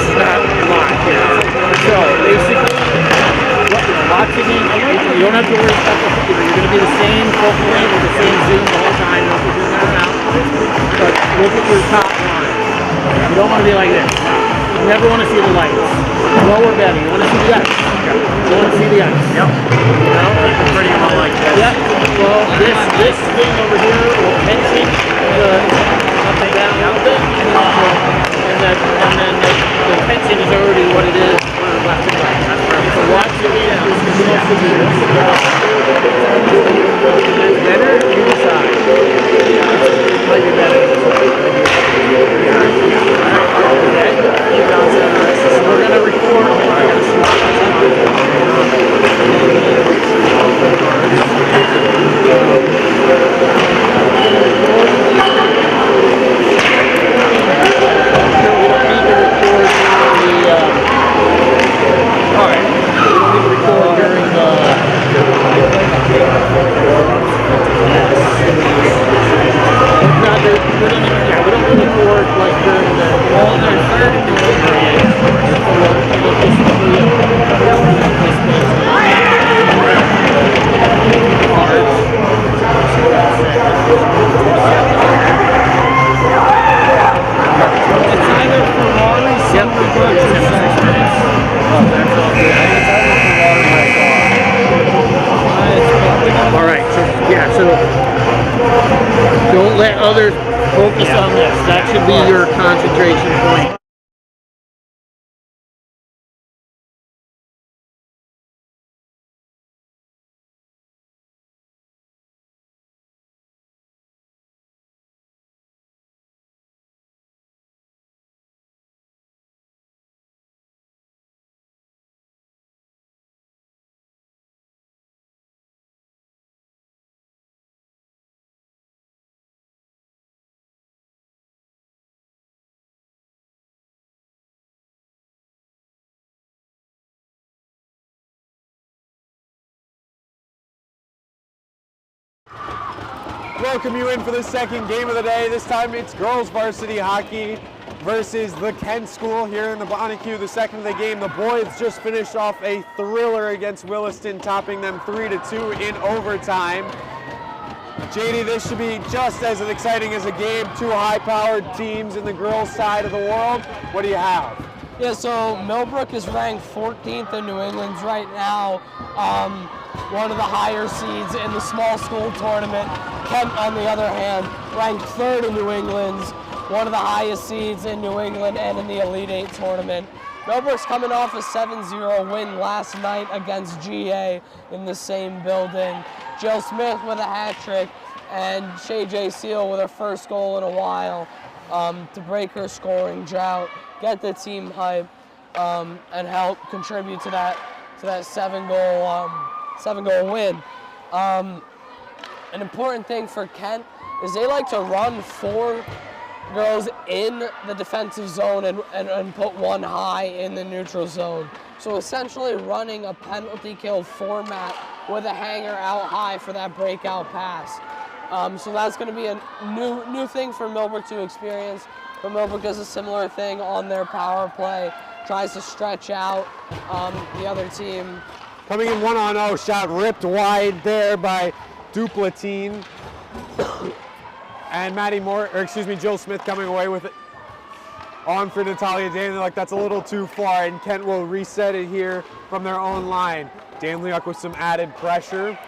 this is not live. So basically, lots of these, you don't have to worry about the, you're going to be the same focal length with the same zoom the whole time. You don't have to zoom in and out. But look at your top line. You don't want to be like this. You never want to see the lights. Lower better. You want to see the ice. You want to see the ice. Yep. You know? Pretty well like this. Yep. Well, this thing over here will tension up and down a little bit. And then the tension is already what it is. Left and right. So watch the video. Better, you decide. It might be better. So we're going to record. Don't let others focus on this. That should be your concentration point. Welcome you in for the second game of the day. This time it's girls varsity hockey versus the Kent School here in the Bonnecue. The second of the game, the boys just finished off a thriller against Williston, topping them 3-2 in overtime. JD, this should be just as exciting as a game. Two high-powered teams in the girls' side of the world. What do you have? Yeah, so Millbrook is ranked 14th in New England right now. One of the higher seeds in the small school tournament. Kent, on the other hand, ranked 3rd in New England, one of the highest seeds in New England and in the Elite 8 tournament. Millbrook's coming off a 7-0 win last night against GA in the same building. Jill Smith with a hat trick and Shay J. Seal with her first goal in a while to break her scoring drought, get the team hype, and help contribute to that 7-goal win. An important thing for Kent is they like to run 4 girls in the defensive zone and put 1 high in the neutral zone. So essentially running a penalty kill format with a hanger out high for that breakout pass. So that's going to be a new thing for Millbrook to experience. But Millbrook does a similar thing on their power play, tries to stretch out the other team. Coming in 1-on-0, shot ripped wide there by Duplatine. And Jill Smith coming away with it on for Natalia Danliuk. That's a little too far, and Kent will reset it here from their own line. Danliuk with some added pressure.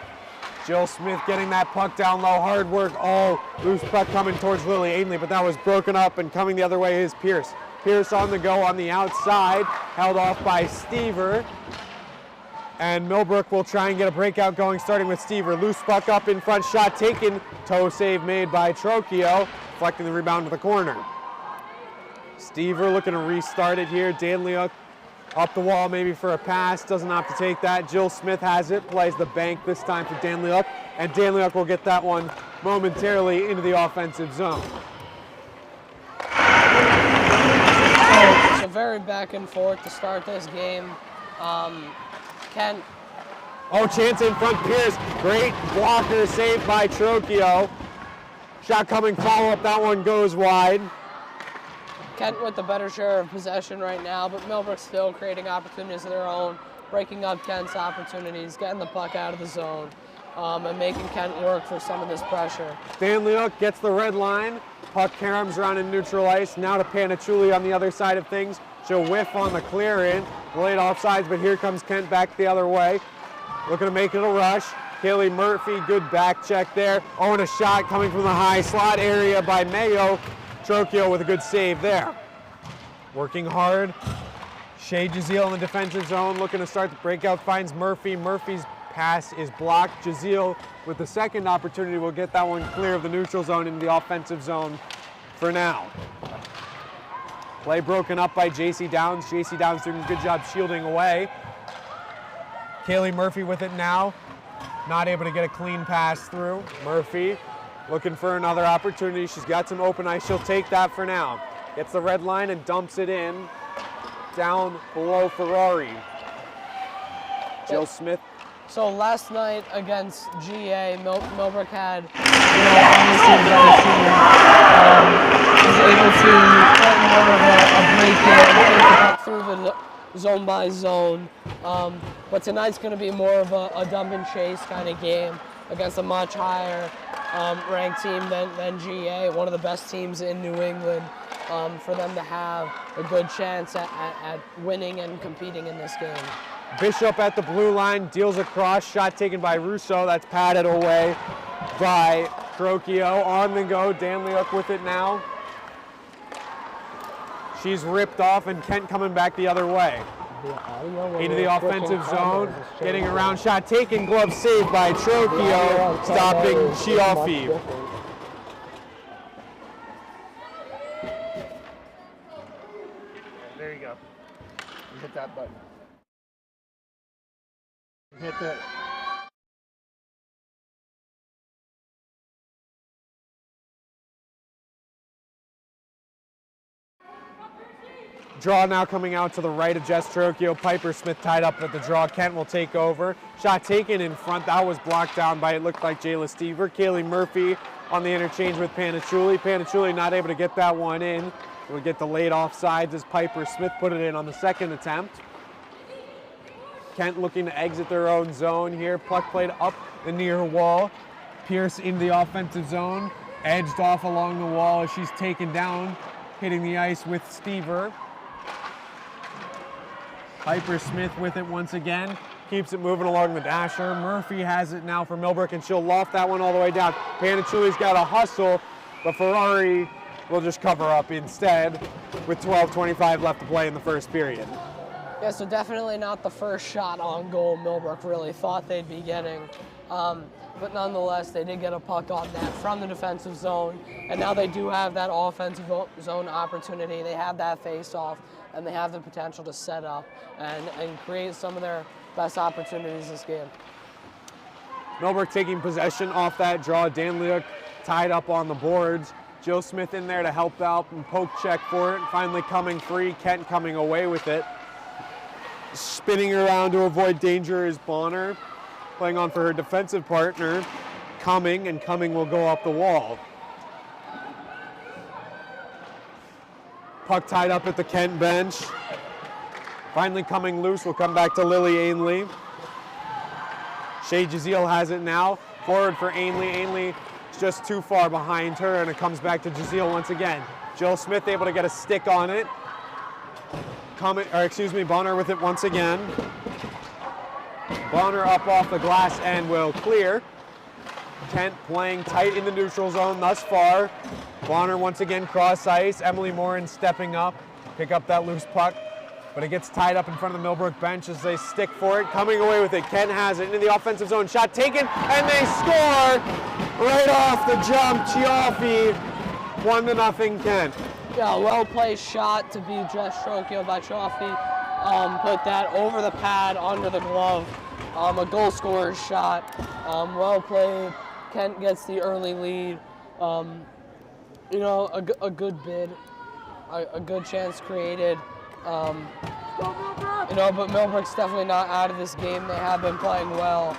Jill Smith getting that puck down low, hard work. Oh, loose puck coming towards Lily Ainley, but that was broken up, and coming the other way is Pierce. Pierce on the go on the outside, held off by Stever. And Millbrook will try and get a breakout going, starting with Stever. Loose puck up in front, shot taken. Toe save made by Trocchio, deflecting the rebound to the corner. Stever looking to restart it here. Danliuk up the wall maybe for a pass, doesn't opt to take that. Jill Smith has it, plays the bank this time for Danliuk, and Danliuk will get that one momentarily into the offensive zone. So very back and forth to start this game. Kent. Oh, chance in front, Pierce. Great blocker saved by Trocchio. Shot coming, follow-up, that one goes wide. Kent with the better share of possession right now, but Millbrook still creating opportunities of their own, breaking up Kent's opportunities, getting the puck out of the zone, and making Kent work for some of this pressure. Danliuk gets the red line. Puck caroms around in neutral ice. Now to Panachuli on the other side of things. She'll whiff on the clear in. Late offsides, but here comes Kent back the other way. Looking to make it a rush. Kaylee Murphy, good back check there. Oh, and a shot coming from the high slot area by Mayo. Trocchio with a good save there. Working hard. Shea Jazeel in the defensive zone, looking to start the breakout, finds Murphy. Murphy's pass is blocked. Jazeel with the second opportunity will get that one clear of the neutral zone into the offensive zone for now. Play broken up by JC Downs. JC Downs doing a good job shielding away. Kaylee Murphy with it now. Not able to get a clean pass through. Murphy looking for another opportunity. She's got some open ice. She'll take that for now. Gets the red line and dumps it in. Down below Ferrari. Jill Smith. So last night against GA, Millbrook had, obviously was able to put more of a break in, through the zone by zone. But tonight's going to be more of a dump and chase kind of game against a much higher ranked team than GA, one of the best teams in New England. For them to have a good chance at winning and competing in this game. Bishop at the blue line, deals across, shot taken by Russo, that's patted away by Trocchio. On the go, Danliuk with it now. She's ripped off and Kent coming back the other way. Into the offensive zone, getting around, shot taken, glove saved by Trocchio, stopping Chiaffi. There you go. You hit that button. You hit that. Draw now coming out to the right of Jess Trocchio. Piper Smith tied up at the draw. Kent will take over. Shot taken in front. That was blocked down by, it looked like, Jayla Stever. Kaylee Murphy on the interchange with Panachuli. Panachuli not able to get that one in. We'll get the late offsides as Piper Smith put it in on the second attempt. Kent looking to exit their own zone here. Puck played up the near wall. Pierce into the offensive zone. Edged off along the wall as she's taken down, hitting the ice with Stever. Piper Smith with it once again. Keeps it moving along the dasher. Murphy has it now for Millbrook, and she'll loft that one all the way down. Panachuli's got a hustle, but Ferrari will just cover up instead with 12:25 left to play in the first period. Yeah, so definitely not the first shot on goal Millbrook really thought they'd be getting. But nonetheless, they did get a puck on net from the defensive zone, and now they do have that offensive zone opportunity. They have that face-off, and they have the potential to set up and create some of their best opportunities this game. Millbrook taking possession off that draw. Danliuk tied up on the boards. Jill Smith in there to help out and poke check for it. Finally coming free. Kent coming away with it. Spinning around to avoid danger is Bonner. Playing on for her defensive partner. Cumming, and Cumming will go up the wall. Puck tied up at the Kent bench. Finally coming loose. We'll come back to Lily Ainley. Shea Jazeel has it now. Forward for Ainley. Ainley is just too far behind her, and it comes back to Jazeel once again. Jill Smith able to get a stick on it. Bonner with it once again. Bonner up off the glass and will clear. Kent playing tight in the neutral zone thus far. Bonner once again cross ice. Emily Morin stepping up, pick up that loose puck, but it gets tied up in front of the Millbrook bench as they stick for it. Coming away with it, Kent has it into the offensive zone. Shot taken, and they score right off the jump. Chiaffi, 1-0 Kent. Yeah, well-placed shot to beat Jess Trocchio by Chiaffi. Put that over the pad, under the glove. A goal scorer's shot. Well played. Kent gets the early lead. A good bid, a good chance created. But Millbrook's definitely not out of this game. They have been playing well.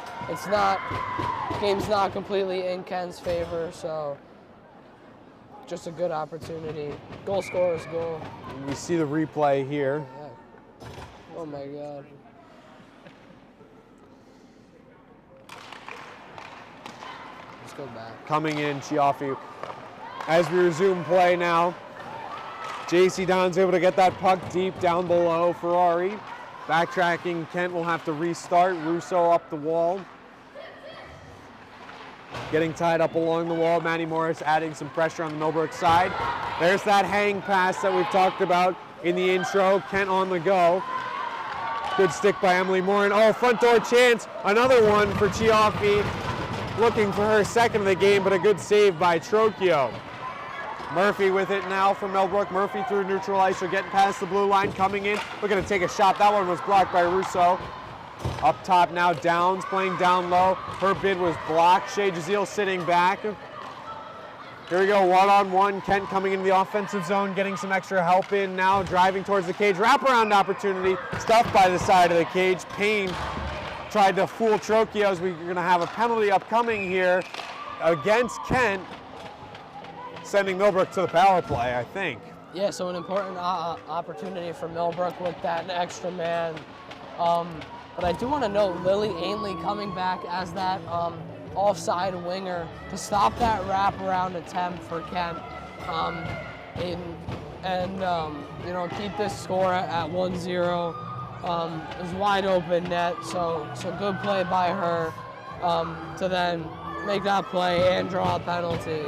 Game's not completely in Kent's favor, so just a good opportunity. Goal scorer's goal. And we see the replay here. Yeah. Oh my God. Let's go back. Coming in, Chiaffi. As we resume play now, JC Don's able to get that puck deep down below Ferrari. Backtracking, Kent will have to restart. Russo up the wall. Getting tied up along the wall. Matty Morris adding some pressure on the Millbrook side. There's that hang pass that we've talked about in the intro. Kent on the go. Good stick by Emily Morin. Oh, front door chance. Another one for Chiaffi. Looking for her second of the game, but a good save by Trocchio. Murphy with it now for Millbrook. Murphy through neutral ice. She'll get past the blue line, coming in. Looking to take a shot. That one was blocked by Russo. Up top now, Downs playing down low. Her bid was blocked. Shea Jazeel sitting back. Here we go, one-on-one. Kent coming into the offensive zone, getting some extra help in now, driving towards the cage. Wraparound opportunity, stuffed by the side of the cage. Payne tried to fool Trocchio as we're going to have a penalty upcoming here against Kent, sending Millbrook to the power play, I think. Yeah, so an important opportunity for Millbrook with that extra man. But I do want to note Lily Ainley coming back as that offside winger to stop that wraparound attempt for Kent, and you know, keep this score at 1-0. It was wide open net, so good play by her to then make that play and draw a penalty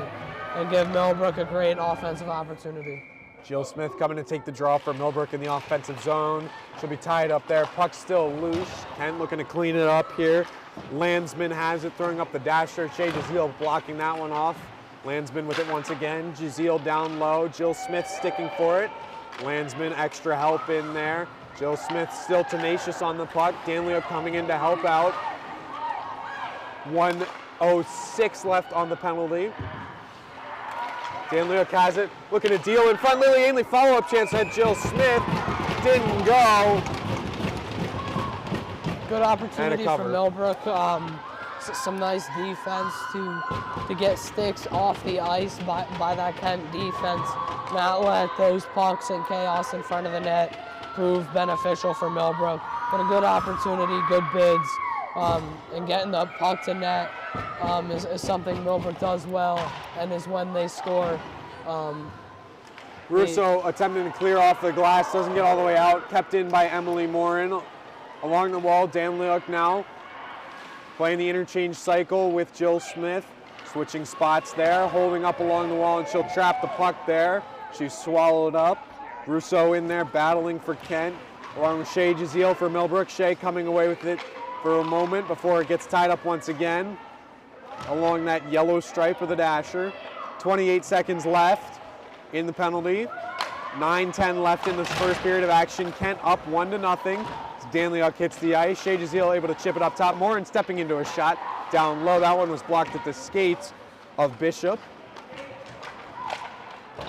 and give Millbrook a great offensive opportunity. Jill Smith coming to take the draw for Millbrook in the offensive zone. She'll be tied up there. Puck still loose. Kent looking to clean it up here. Landsman has it, throwing up the dasher. Shea Jazeel blocking that one off. Landsman with it once again. Jazeel down low. Jill Smith sticking for it. Landsman extra help in there. Jill Smith still tenacious on the puck. Danlio coming in to help out. 1:06 left on the penalty. Danlio has it, looking to deal in front. Lily Ainley follow-up chance at Jill Smith. Didn't go. Good opportunity for Millbrook. Some nice defense to get sticks off the ice by that Kent defense. Not let those pucks and chaos in front of the net prove beneficial for Millbrook. But a good opportunity, good bids, and getting the puck to net is something Millbrook does well, and is when they score. Russo attempting to clear off the glass, doesn't get all the way out, kept in by Emily Morin. Along the wall, Dan Leuk now playing the interchange cycle with Jill Smith, switching spots there, holding up along the wall, and she'll trap the puck there. She's swallowed up. Russo in there battling for Kent, along with Shea Jazeel for Millbrook. Shea coming away with it for a moment before it gets tied up once again along that yellow stripe of the dasher. 28 seconds left in the penalty. 9:10 left in this first period of action. Kent up 1-0. Danliuk hits the ice. Shea Jazeel able to chip it up top. Morin stepping into a shot down low. That one was blocked at the skates of Bishop.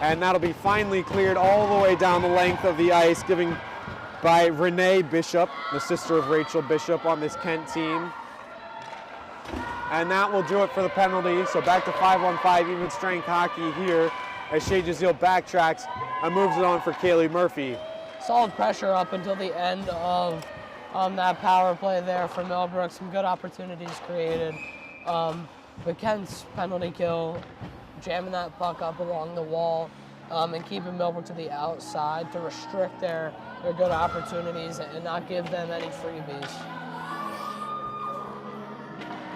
And that'll be finally cleared all the way down the length of the ice, giving by Renee Bishop, the sister of Rachel Bishop on this Kent team. And that will do it for the penalty. So back to 5-on-5 even strength hockey here as Shea Jazeel backtracks and moves it on for Kaylee Murphy. Solid pressure up until the end of that power play there for Millbrook. Some good opportunities created. But Kent's penalty kill, jamming that puck up along the wall and keeping Millbrook to the outside to restrict their good opportunities and not give them any freebies.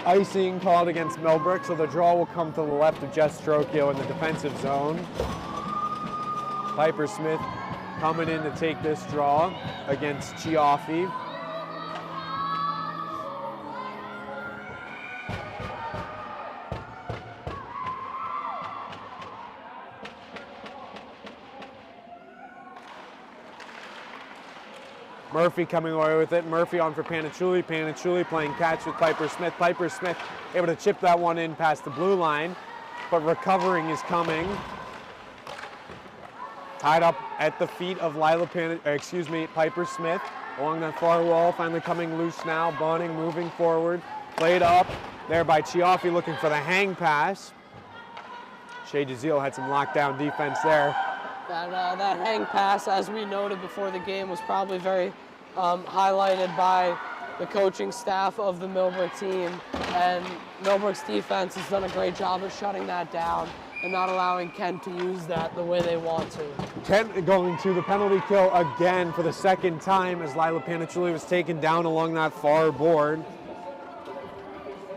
Icing called against Millbrook, so the draw will come to the left of Jess Strokio in the defensive zone. Piper Smith coming in to take this draw against Chiaffi. Murphy coming away with it. Murphy on for Panicciulli. Panicciulli playing catch with Piper Smith. Piper Smith able to chip that one in past the blue line, but recovering is coming. Tied up at the feet of Piper Smith along that far wall. Finally coming loose now. Bunning moving forward. Played up there by Chiaffi looking for the hang pass. Shea Jazeel had some lockdown defense there. That hang pass, as we noted before the game, was probably very highlighted by the coaching staff of the Millbrook team. And Millbrook's defense has done a great job of shutting that down and not allowing Kent to use that the way they want to. Kent going to the penalty kill again for the second time as Lila Panichuli was taken down along that far board.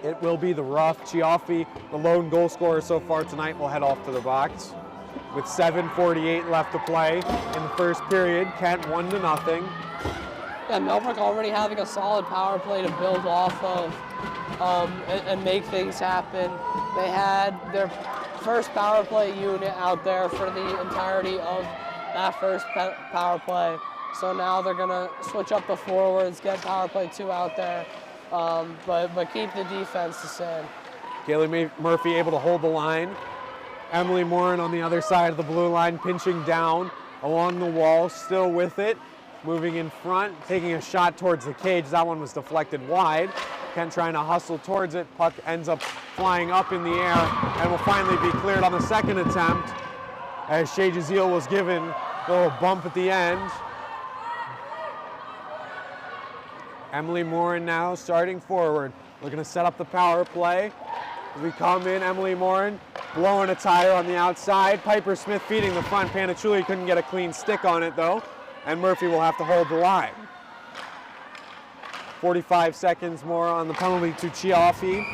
It will be the rough. Chiaffi, the lone goal scorer so far tonight, will head off to the box. With 7:48 left to play in the first period, Kent 1-0. Yeah, Millbrook already having a solid power play to build off of and make things happen. They had their first power play unit out there for the entirety of that first power play. So now they're gonna switch up the forwards, get power play 2 out there, but keep the defense the same. Kaylee Murphy able to hold the line. Emily Morin on the other side of the blue line, pinching down along the wall, still with it. Moving in front, taking a shot towards the cage. That one was deflected wide. Kent trying to hustle towards it. Puck ends up flying up in the air and will finally be cleared on the second attempt as Shea Jazeel was given a little bump at the end. Emily Morin now starting forward. Looking to set up the power play. As we come in, Emily Morin blowing a tire on the outside. Piper Smith feeding the front. Panichuli couldn't get a clean stick on it though. And Murphy will have to hold the line. 45 seconds more on the penalty to Chiaffi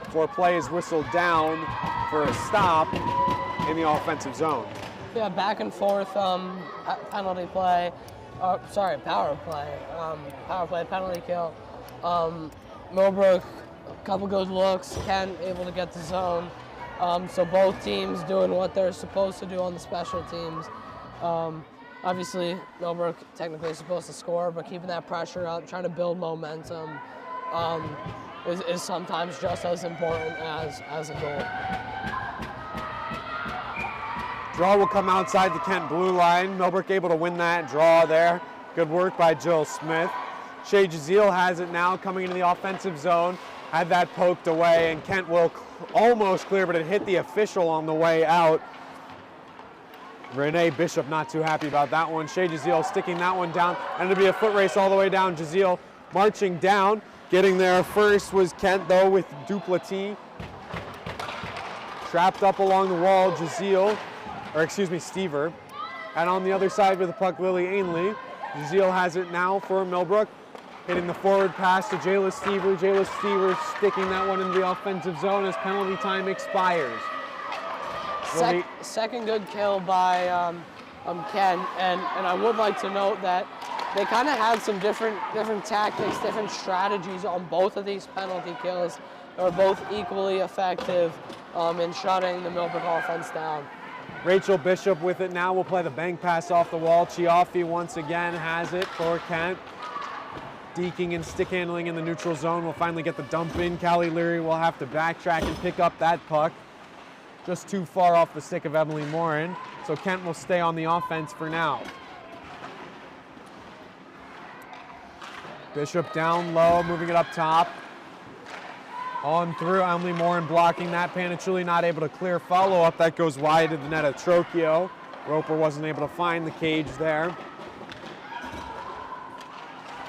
before play is whistled down for a stop in the offensive zone. Yeah, back and forth penalty play. Power play. Power play, penalty kill. Millbrook, a couple good looks. Kent able to get the zone. So both teams doing what they're supposed to do on the special teams. Obviously, Millbrook technically supposed to score, but keeping that pressure up, trying to build momentum is sometimes just as important as a goal. Draw will come outside the Kent blue line. Millbrook able to win that draw there. Good work by Jill Smith. Shea Jazeel has it now coming into the offensive zone. Had that poked away, and Kent will almost clear, but it hit the official on the way out. Renee Bishop not too happy about that one. Shea Jazeel sticking that one down. And it'll be a foot race all the way down. Jazeel marching down. Getting there first was Kent though with Duplaty. Trapped up along the wall, Stever. And on the other side with the puck, Lily Ainley. Jazeel has it now for Millbrook. Hitting the forward pass to Jayla Stever. Jayla Stever sticking that one into the offensive zone as penalty time expires. Second good kill by Ken, and I would like to note that they kind of had some different tactics, different strategies on both of these penalty kills. They were both equally effective in shutting the Millbrook offense down. Rachel Bishop with it now will play the bank pass off the wall. Chiaffi once again has it for Kent. Deking and stick handling in the neutral zone will finally get the dump in. Callie Leary will have to backtrack and pick up that puck. Just too far off the stick of Emily Morin, so Kent will stay on the offense for now. Bishop down low, moving it up top. On through, Emily Morin blocking that. Panichuli not able to clear follow-up. That goes wide of the net of Trocchio. Roper wasn't able to find the cage there.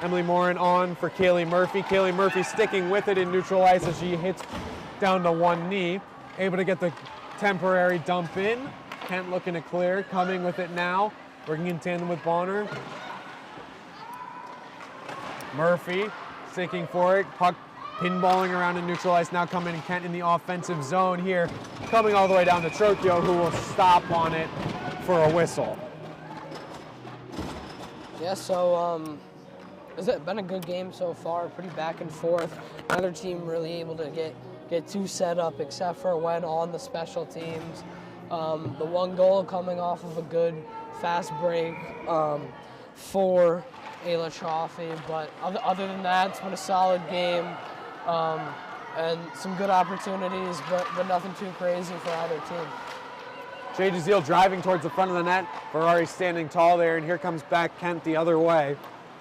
Emily Morin on for Kaylee Murphy. Kaylee Murphy sticking with it in neutral ice as she hits down to one knee. Able to get the temporary dump in. Kent looking to clear, coming with it now. Working in tandem with Bonner. Murphy sticking for it. Puck pinballing around in neutral ice. Now coming Kent in the offensive zone here. Coming all the way down to Trocchio, who will stop on it for a whistle. Yeah, so it's been a good game so far. Pretty back and forth. Neither team really able to get too set up except for when on the special teams. The one goal coming off of a good fast break for Ayla Chaffee, but other than that, it's been a solid game and some good opportunities, but nothing too crazy for either team. Shea Jazeel driving towards the front of the net. Ferrari standing tall there, and here comes back Kent the other way.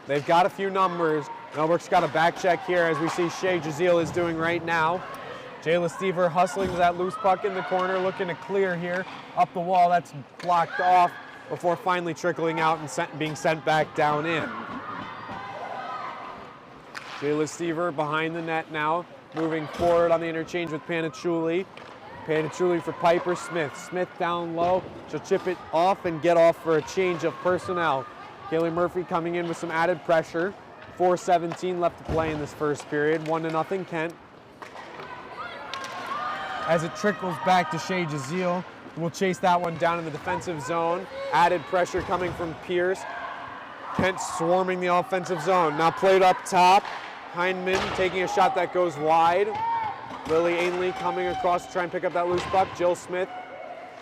They've got a few numbers. Millbrook's got a back check here, as we see Shea Jazeel is doing right now. Jayla Stever hustling to that loose puck in the corner, looking to clear here. Up the wall, that's blocked off before finally trickling out and being sent back down in. Jayla Stever behind the net now, moving forward on the interchange with Panachuli. Panachuli for Piper Smith. Smith down low. She'll chip it off and get off for a change of personnel. Kaylee Murphy coming in with some added pressure. 4:17 left to play in this first period. 1-0 Kent. As it trickles back to Shea Jazeel, we'll chase that one down in the defensive zone. Added pressure coming from Pierce. Kent swarming the offensive zone. Now played up top. Hindman taking a shot that goes wide. Lily Ainley coming across to try and pick up that loose puck. Jill Smith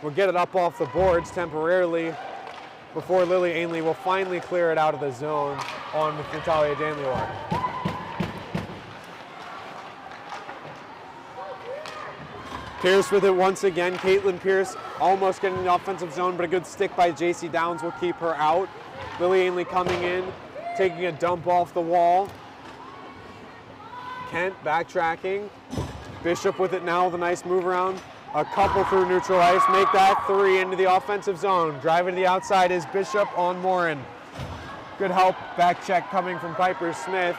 will get it up off the boards temporarily before Lily Ainley will finally clear it out of the zone on with Natalia Danliwak. Pierce with it once again. Caitlin Pierce almost getting in the offensive zone, but a good stick by JC Downs will keep her out. Lily Ainley coming in, taking a dump off the wall. Kent backtracking. Bishop with it now with a nice move around. A couple through neutral ice, make that 3 into the offensive zone. Driving to the outside is Bishop on Morin. Good help, back check coming from Piper Smith.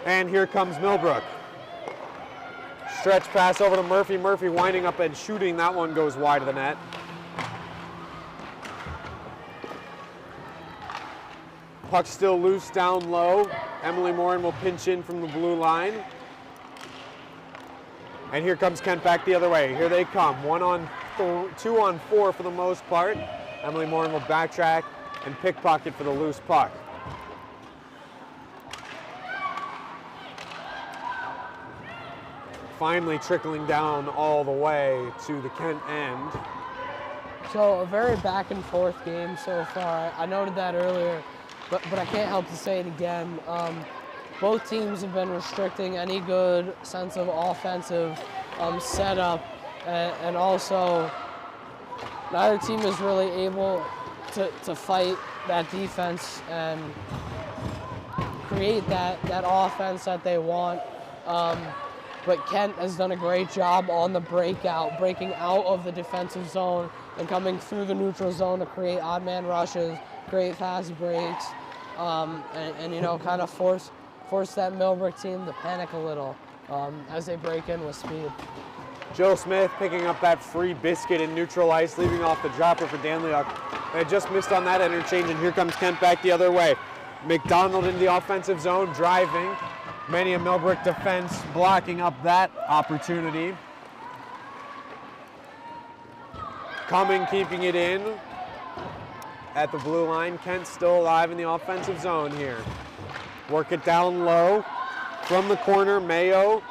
And here comes Millbrook. Stretch pass over to Murphy. Murphy winding up and shooting. That one goes wide of the net. Puck still loose down low. Emily Morin will pinch in from the blue line. And here comes Kent back the other way. Here they come. 2-on-4 for the most part. Emily Morin will backtrack and pickpocket for the loose puck. Finally trickling down all the way to the Kent end. So a very back and forth game so far. I noted that earlier, but I can't help to say it again. Both teams have been restricting any good sense of offensive setup, and also neither team is really able to fight that defense and create that offense that they want. But Kent has done a great job on the breakout, breaking out of the defensive zone and coming through the neutral zone to create odd man rushes, create fast breaks, and you know, kind of force that Millbrook team to panic a little as they break in with speed. Jill Smith picking up that free biscuit in neutral ice, leaving off the dropper for Danliuk. They just missed on that interchange, and here comes Kent back the other way. McDonald in the offensive zone, driving. Many a Millbrook defense blocking up that opportunity. Coming, keeping it in at the blue line. Kent still alive in the offensive zone here. Work it down low from the corner. Mayo,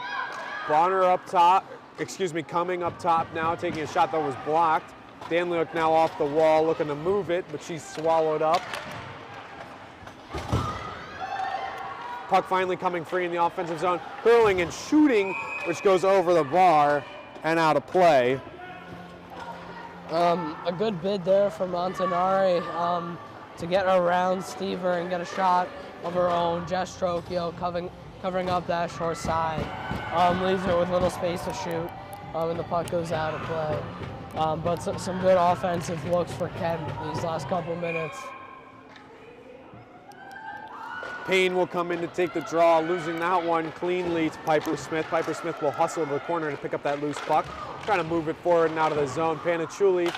Bonner up top. Coming up top now, taking a shot that was blocked. Danliuk now off the wall, looking to move it, but she's swallowed up. Puck finally coming free in the offensive zone. Curling and shooting, which goes over the bar and out of play. A good bid there from Montanari to get around Stever and get a shot of her own. Jess Trocchio covering up that short side. Leaves her with little space to shoot, and the puck goes out of play. But some good offensive looks for Kent these last couple minutes. Payne will come in to take the draw, losing that one cleanly to Piper Smith. Piper Smith will hustle to the corner to pick up that loose puck, trying to move it forward and out of the zone. Panachuli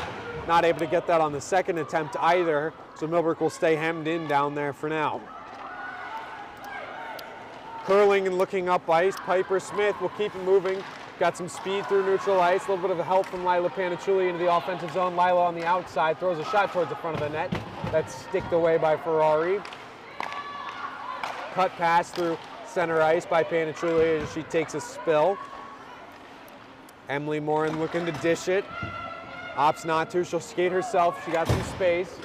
not able to get that on the second attempt either, so Millbrook will stay hemmed in down there for now. Curling and looking up ice, Piper Smith will keep it moving. Got some speed through neutral ice, a little bit of help from Lila Panachuli into the offensive zone. Lila on the outside throws a shot towards the front of the net. That's sticked away by Ferrari. Cut pass through center ice by Panachuli as she takes a spill. Emily Morin looking to dish it. Opts not to, she'll skate herself. She got some space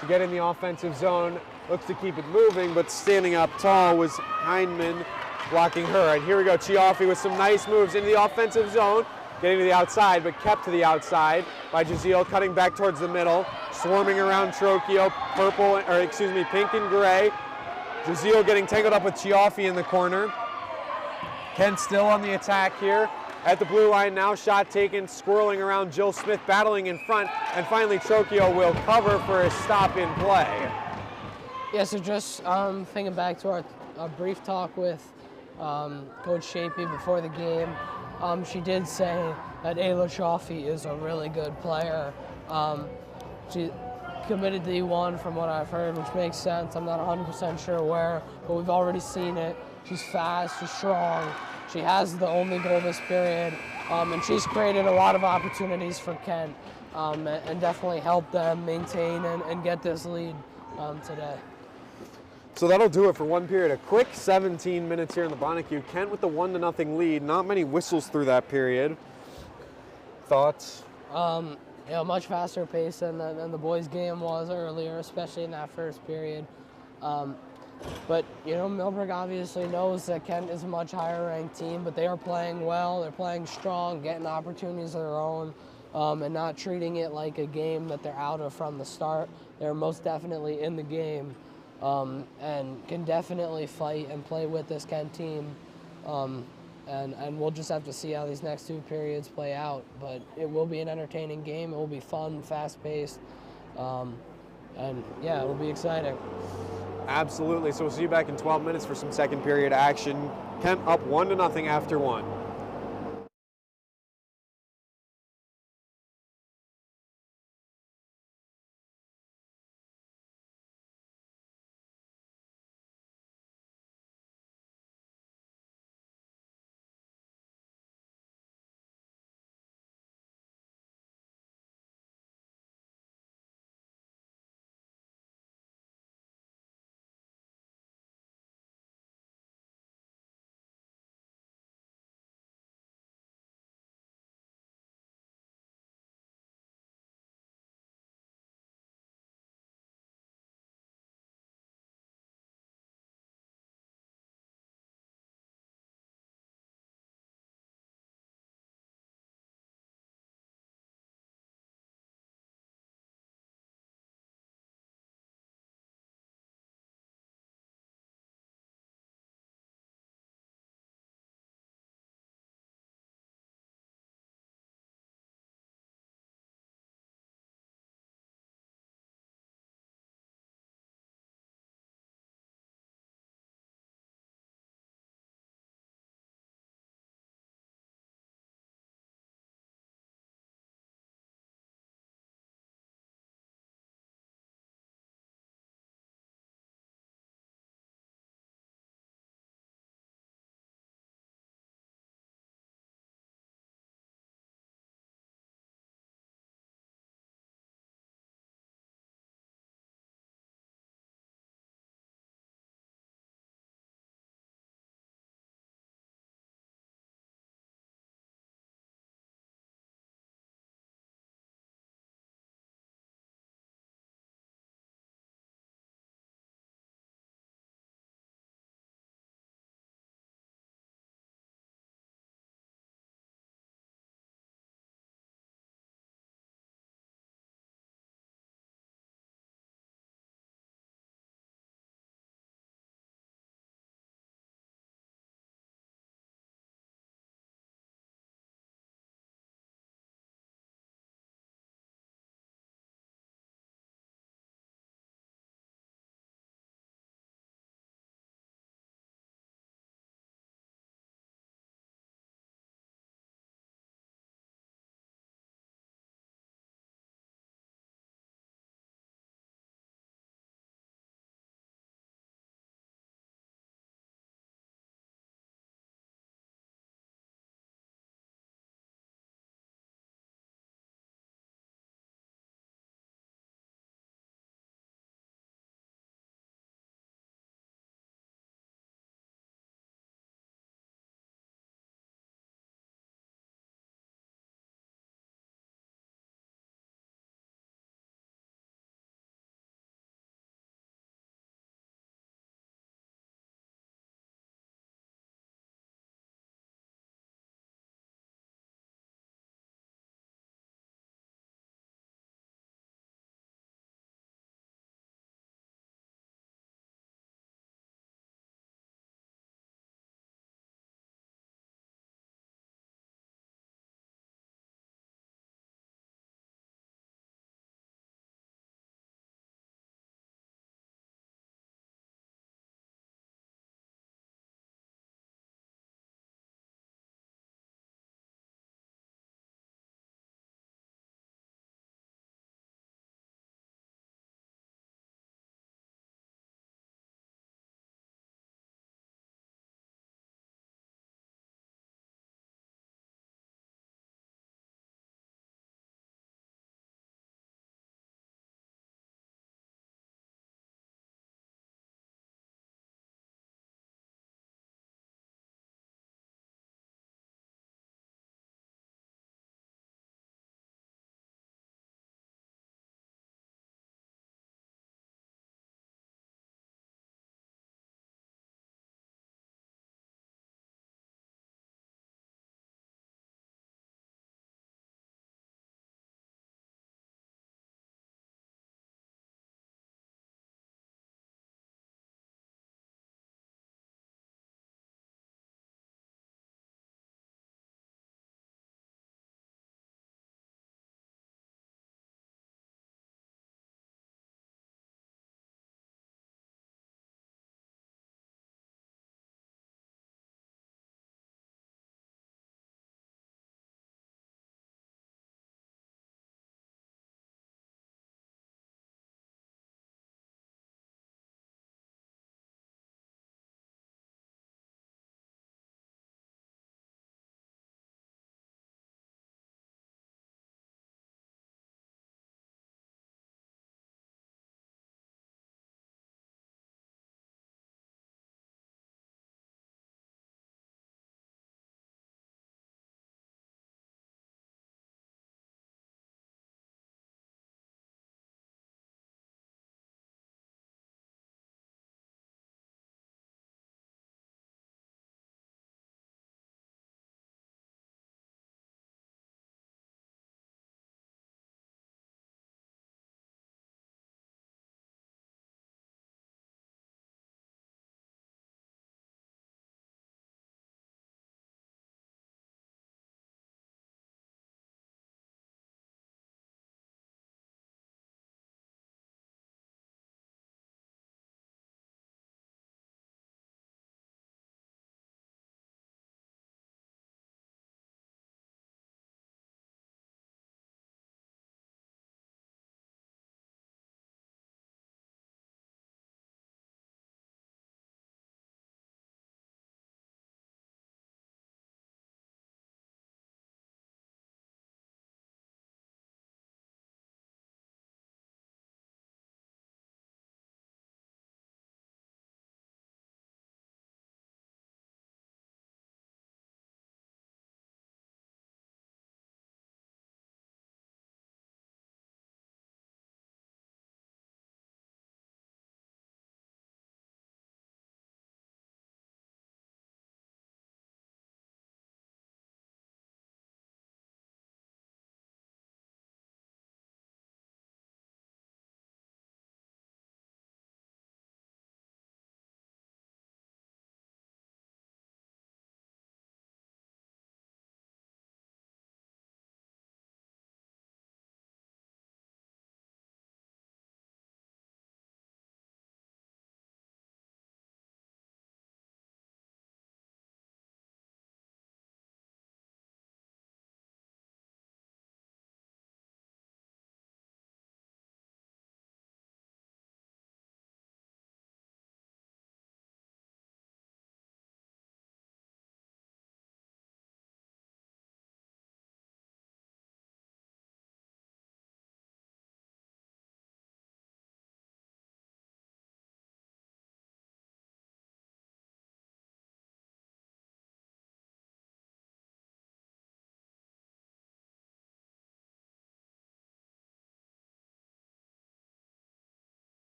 to get in the offensive zone. Looks to keep it moving, but standing up tall was Hindman blocking her. And here we go, Chiaffi with some nice moves into the offensive zone. Getting to the outside, but kept to the outside by Jazeel, cutting back towards the middle. Swarming around Trocchio, pink and gray. Jazeel getting tangled up with Chiaffi in the corner. Kent still on the attack here. at the blue line now. Shot taken, swirling around Jill Smith, battling in front, and finally Trocchio will cover for a stop in play. Yeah, so just thinking back to our brief talk with Coach Shapey before the game, she did say that Ayla Chaffee is a really good player. She committed to D1 from what I've heard, which makes sense. I'm not 100% sure where, but we've already seen it. She's fast, she's strong. She has the only goal this period, and she's created a lot of opportunities for Kent and definitely helped them maintain and get this lead today. So that'll do it for one period. A quick 17 minutes here in the Bonnecue. Kent with the 1-0 lead. Not many whistles through that period. Thoughts? Much faster pace than the boys' game was earlier, especially in that first period. But, Millbrook obviously knows that Kent is a much higher ranked team, but they are playing well, they're playing strong, getting opportunities of their own, and not treating it like a game that they're out of from the start. They're most definitely in the game and can definitely fight and play with this Kent team. And we'll just have to see how these next 2 periods play out. But it will be an entertaining game. It will be fun, fast-paced, and yeah, it will be exciting. Absolutely. So we'll see you back in 12 minutes for some second period action. Kent up 1-0 after 1.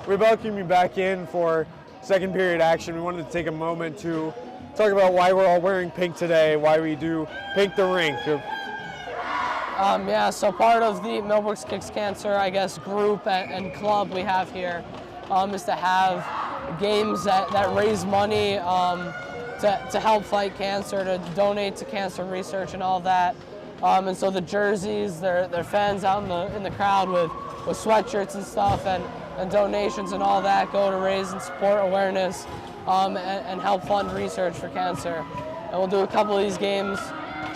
We welcome you back in for second period action. We wanted to take a moment to talk about why we're all wearing pink today, why we do Pink the Rink. Yeah, so part of the Millbrook's Kicks Cancer, I guess, group and club we have here is to have games that raise money to help fight cancer, to donate to cancer research and all that. And so the jerseys, their fans out in the crowd with sweatshirts and stuff and donations and all that go to raise and support awareness and help fund research for cancer. And we'll do a couple of these games,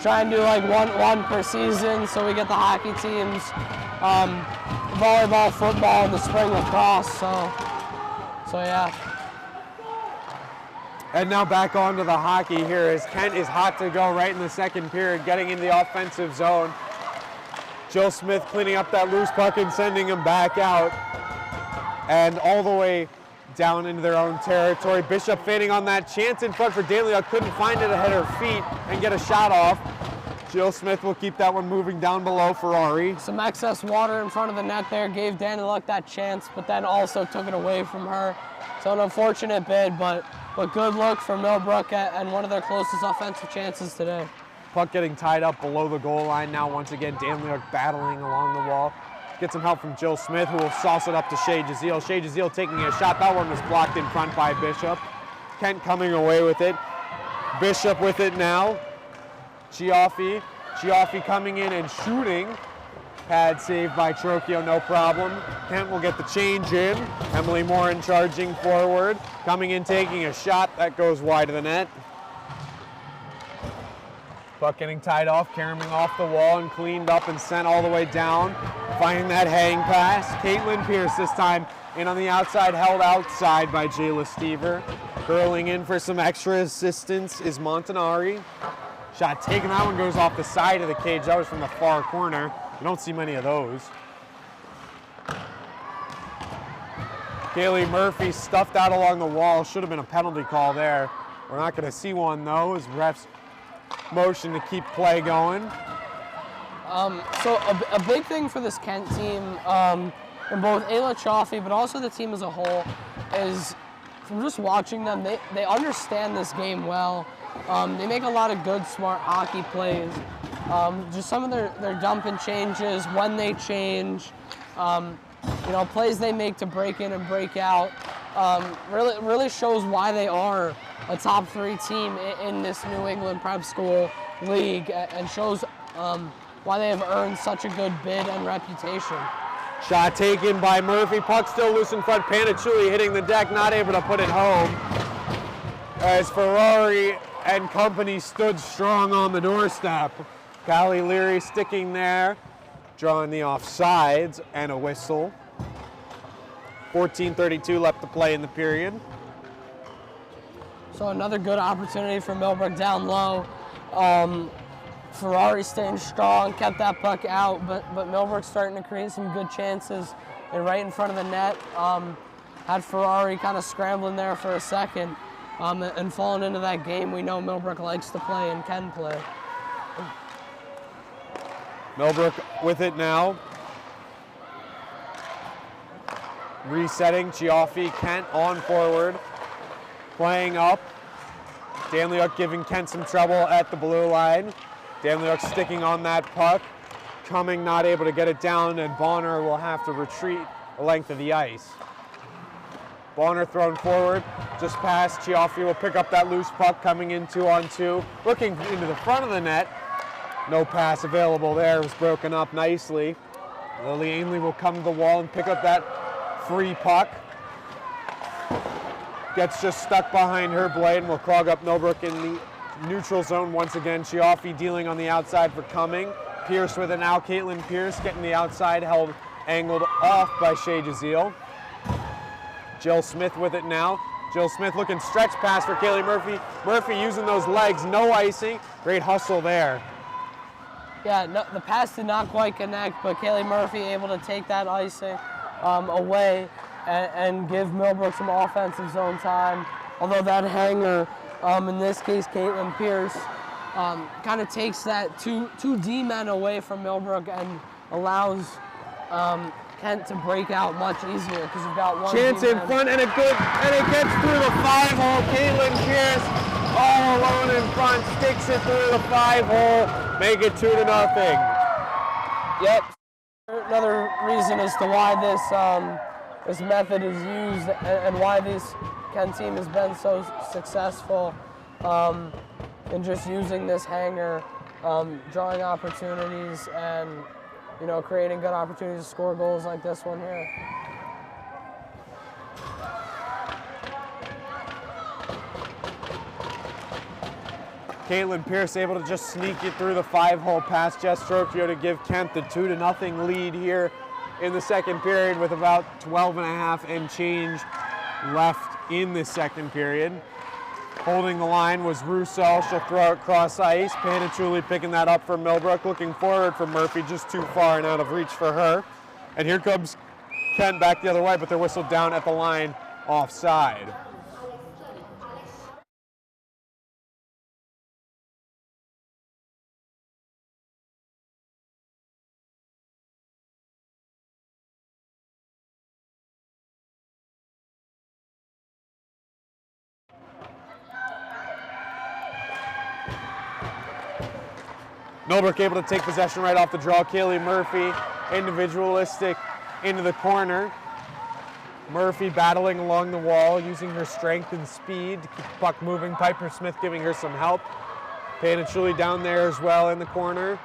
try and do like one per season, so we get the hockey teams, volleyball, football, and the spring lacrosse. So yeah. And now back onto the hockey here as Kent is hot to go right in the second period, getting in the offensive zone. Jill Smith cleaning up that loose puck and sending him back out. And all the way down into their own territory. Bishop fading on that chance in front for Danliuk, couldn't find it ahead of her feet and get a shot off. Jill Smith will keep that one moving down below Ferrari. Some excess water in front of the net there gave Danliuk that chance, but then also took it away from her. So an unfortunate bid, but good look for Millbrook and one of their closest offensive chances today. Puck getting tied up below the goal line now. Once again, Danliuk battling along the wall. Get some help from Jill Smith, who will sauce it up to Shay Jazeel. Shay Jazeel taking a shot. That one was blocked in front by Bishop. Kent coming away with it. Bishop with it now. Chiaffi coming in and shooting. Pad saved by Trocchio, no problem. Kent will get the change in. Emily Morin charging forward. Coming in, taking a shot. That goes wide of the net. Puck getting tied off, caroming off the wall and cleaned up and sent all the way down. Finding that hang pass. Caitlin Pierce this time in on the outside, held outside by Jayla Stever. Curling in for some extra assistance is Montanari. Shot taken, that one goes off the side of the cage. That was from the far corner. You don't see many of those. Kaylee Murphy stuffed out along the wall. Should have been a penalty call there. We're not going to see one though, as refs motion to keep play going. So a big thing for this Kent team, and both Ayla Chaffee, but also the team as a whole, is from just watching them, they understand this game well. They make a lot of good, smart hockey plays. Just some of their dump and changes, when they change, plays they make to break in and break out, really shows why they are a top 3 team in this New England Prep School League, and shows why they have earned such a good bid and reputation. Shot taken by Murphy. Puck still loose in front. Panachuli hitting the deck, not able to put it home. As Ferrari and company stood strong on the doorstep. Callie Leary sticking there, drawing the offsides and a whistle. 14:32 left to play in the period. So another good opportunity for Millbrook down low. Ferrari staying strong, kept that puck out, but Millbrook's starting to create some good chances and right in front of the net. Had Ferrari kind of scrambling there for a second and falling into that game we know Millbrook likes to play and can play. Millbrook with it now. Resetting, Chiaffi, Kent on forward. Playing up. Danliuk giving Kent some trouble at the blue line. Danliuk sticking on that puck. Coming, not able to get it down, and Bonner will have to retreat the length of the ice. Bonner thrown forward, just past. Chiaffi will pick up that loose puck, coming in 2-on-2. Looking into the front of the net. No pass available there. It was broken up nicely. Lily Ainley will come to the wall and pick up that free puck. Gets just stuck behind her blade and will clog up Millbrook in the neutral zone once again. Chiaffi dealing on the outside for Cumming. Pierce with it now. Caitlin Pierce getting the outside, held angled off by Shay Jazeel. Jill Smith with it now. Jill Smith looking stretch pass for Kaylee Murphy. Murphy using those legs, no icing. Great hustle there. Yeah, no, the pass did not quite connect, but Kaylee Murphy able to take that icing away and give Millbrook some offensive zone time. Although that hanger, in this case Caitlin Pierce, kind of takes that two D-men away from Millbrook and allows Kent to break out much easier because you've got one Chance in D-man. front, and it gets through the 5-hole. Caitlin Pierce all alone in front, sticks it through the 5-hole, make it 2-0. Yep. Another reason as to why this method is used and why this Kent team has been so successful in just using this hanger, drawing opportunities and creating good opportunities to score goals like this one here. Caitlin Pierce able to just sneak it through the 5-hole past Jess Trocchio to give Kent the 2-0 lead here in the second period with about 12.5 and change left in the second period. Holding the line was Russo. She'll throw it cross ice. Panachuli picking that up for Millbrook. Looking forward for Murphy, just too far and out of reach for her. And here comes Kent back the other way, but they're whistled down at the line offside. Millbrook able to take possession right off the draw. Kaylee Murphy, individualistic into the corner. Murphy battling along the wall, using her strength and speed to keep the puck moving. Piper Smith giving her some help. Panachuli down there as well in the corner.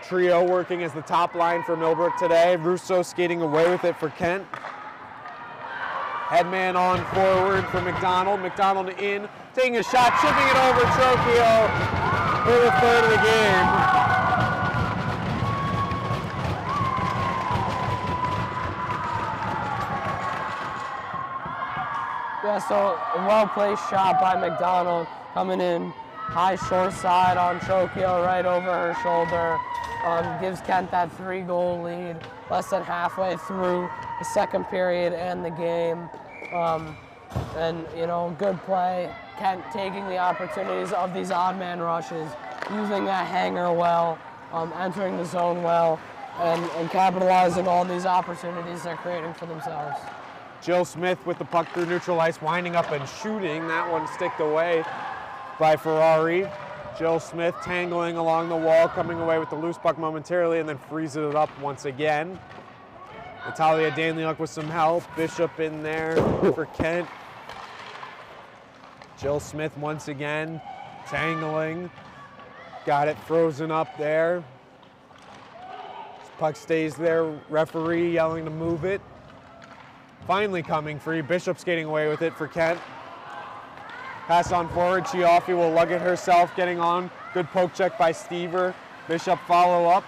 Trio working as the top line for Millbrook today. Russo skating away with it for Kent. Headman on forward for McDonald. McDonald in, taking a shot, chipping it over Trocchio for the third of the game. Yeah, so a well-placed shot by McDonald coming in high short side on Trocchio right over her shoulder. Gives Kent that 3-goal lead less than halfway through the second period and the game. And good play. Kent taking the opportunities of these odd man rushes, using that hanger well, entering the zone well, and capitalizing on these opportunities they're creating for themselves. Jill Smith with the puck through neutral ice, winding up and shooting. That one sticked away by Ferrari. Jill Smith tangling along the wall, coming away with the loose puck momentarily, and then freezing it up once again. Natalia Danliuk with some help. Bishop in there for Kent. Jill Smith once again tangling. Got it frozen up there. Puck stays there. Referee yelling to move it. Finally coming free. Bishop skating away with it for Kent. Pass on forward. Chiaffi will lug it herself, getting on. Good poke check by Stever. Bishop follow up.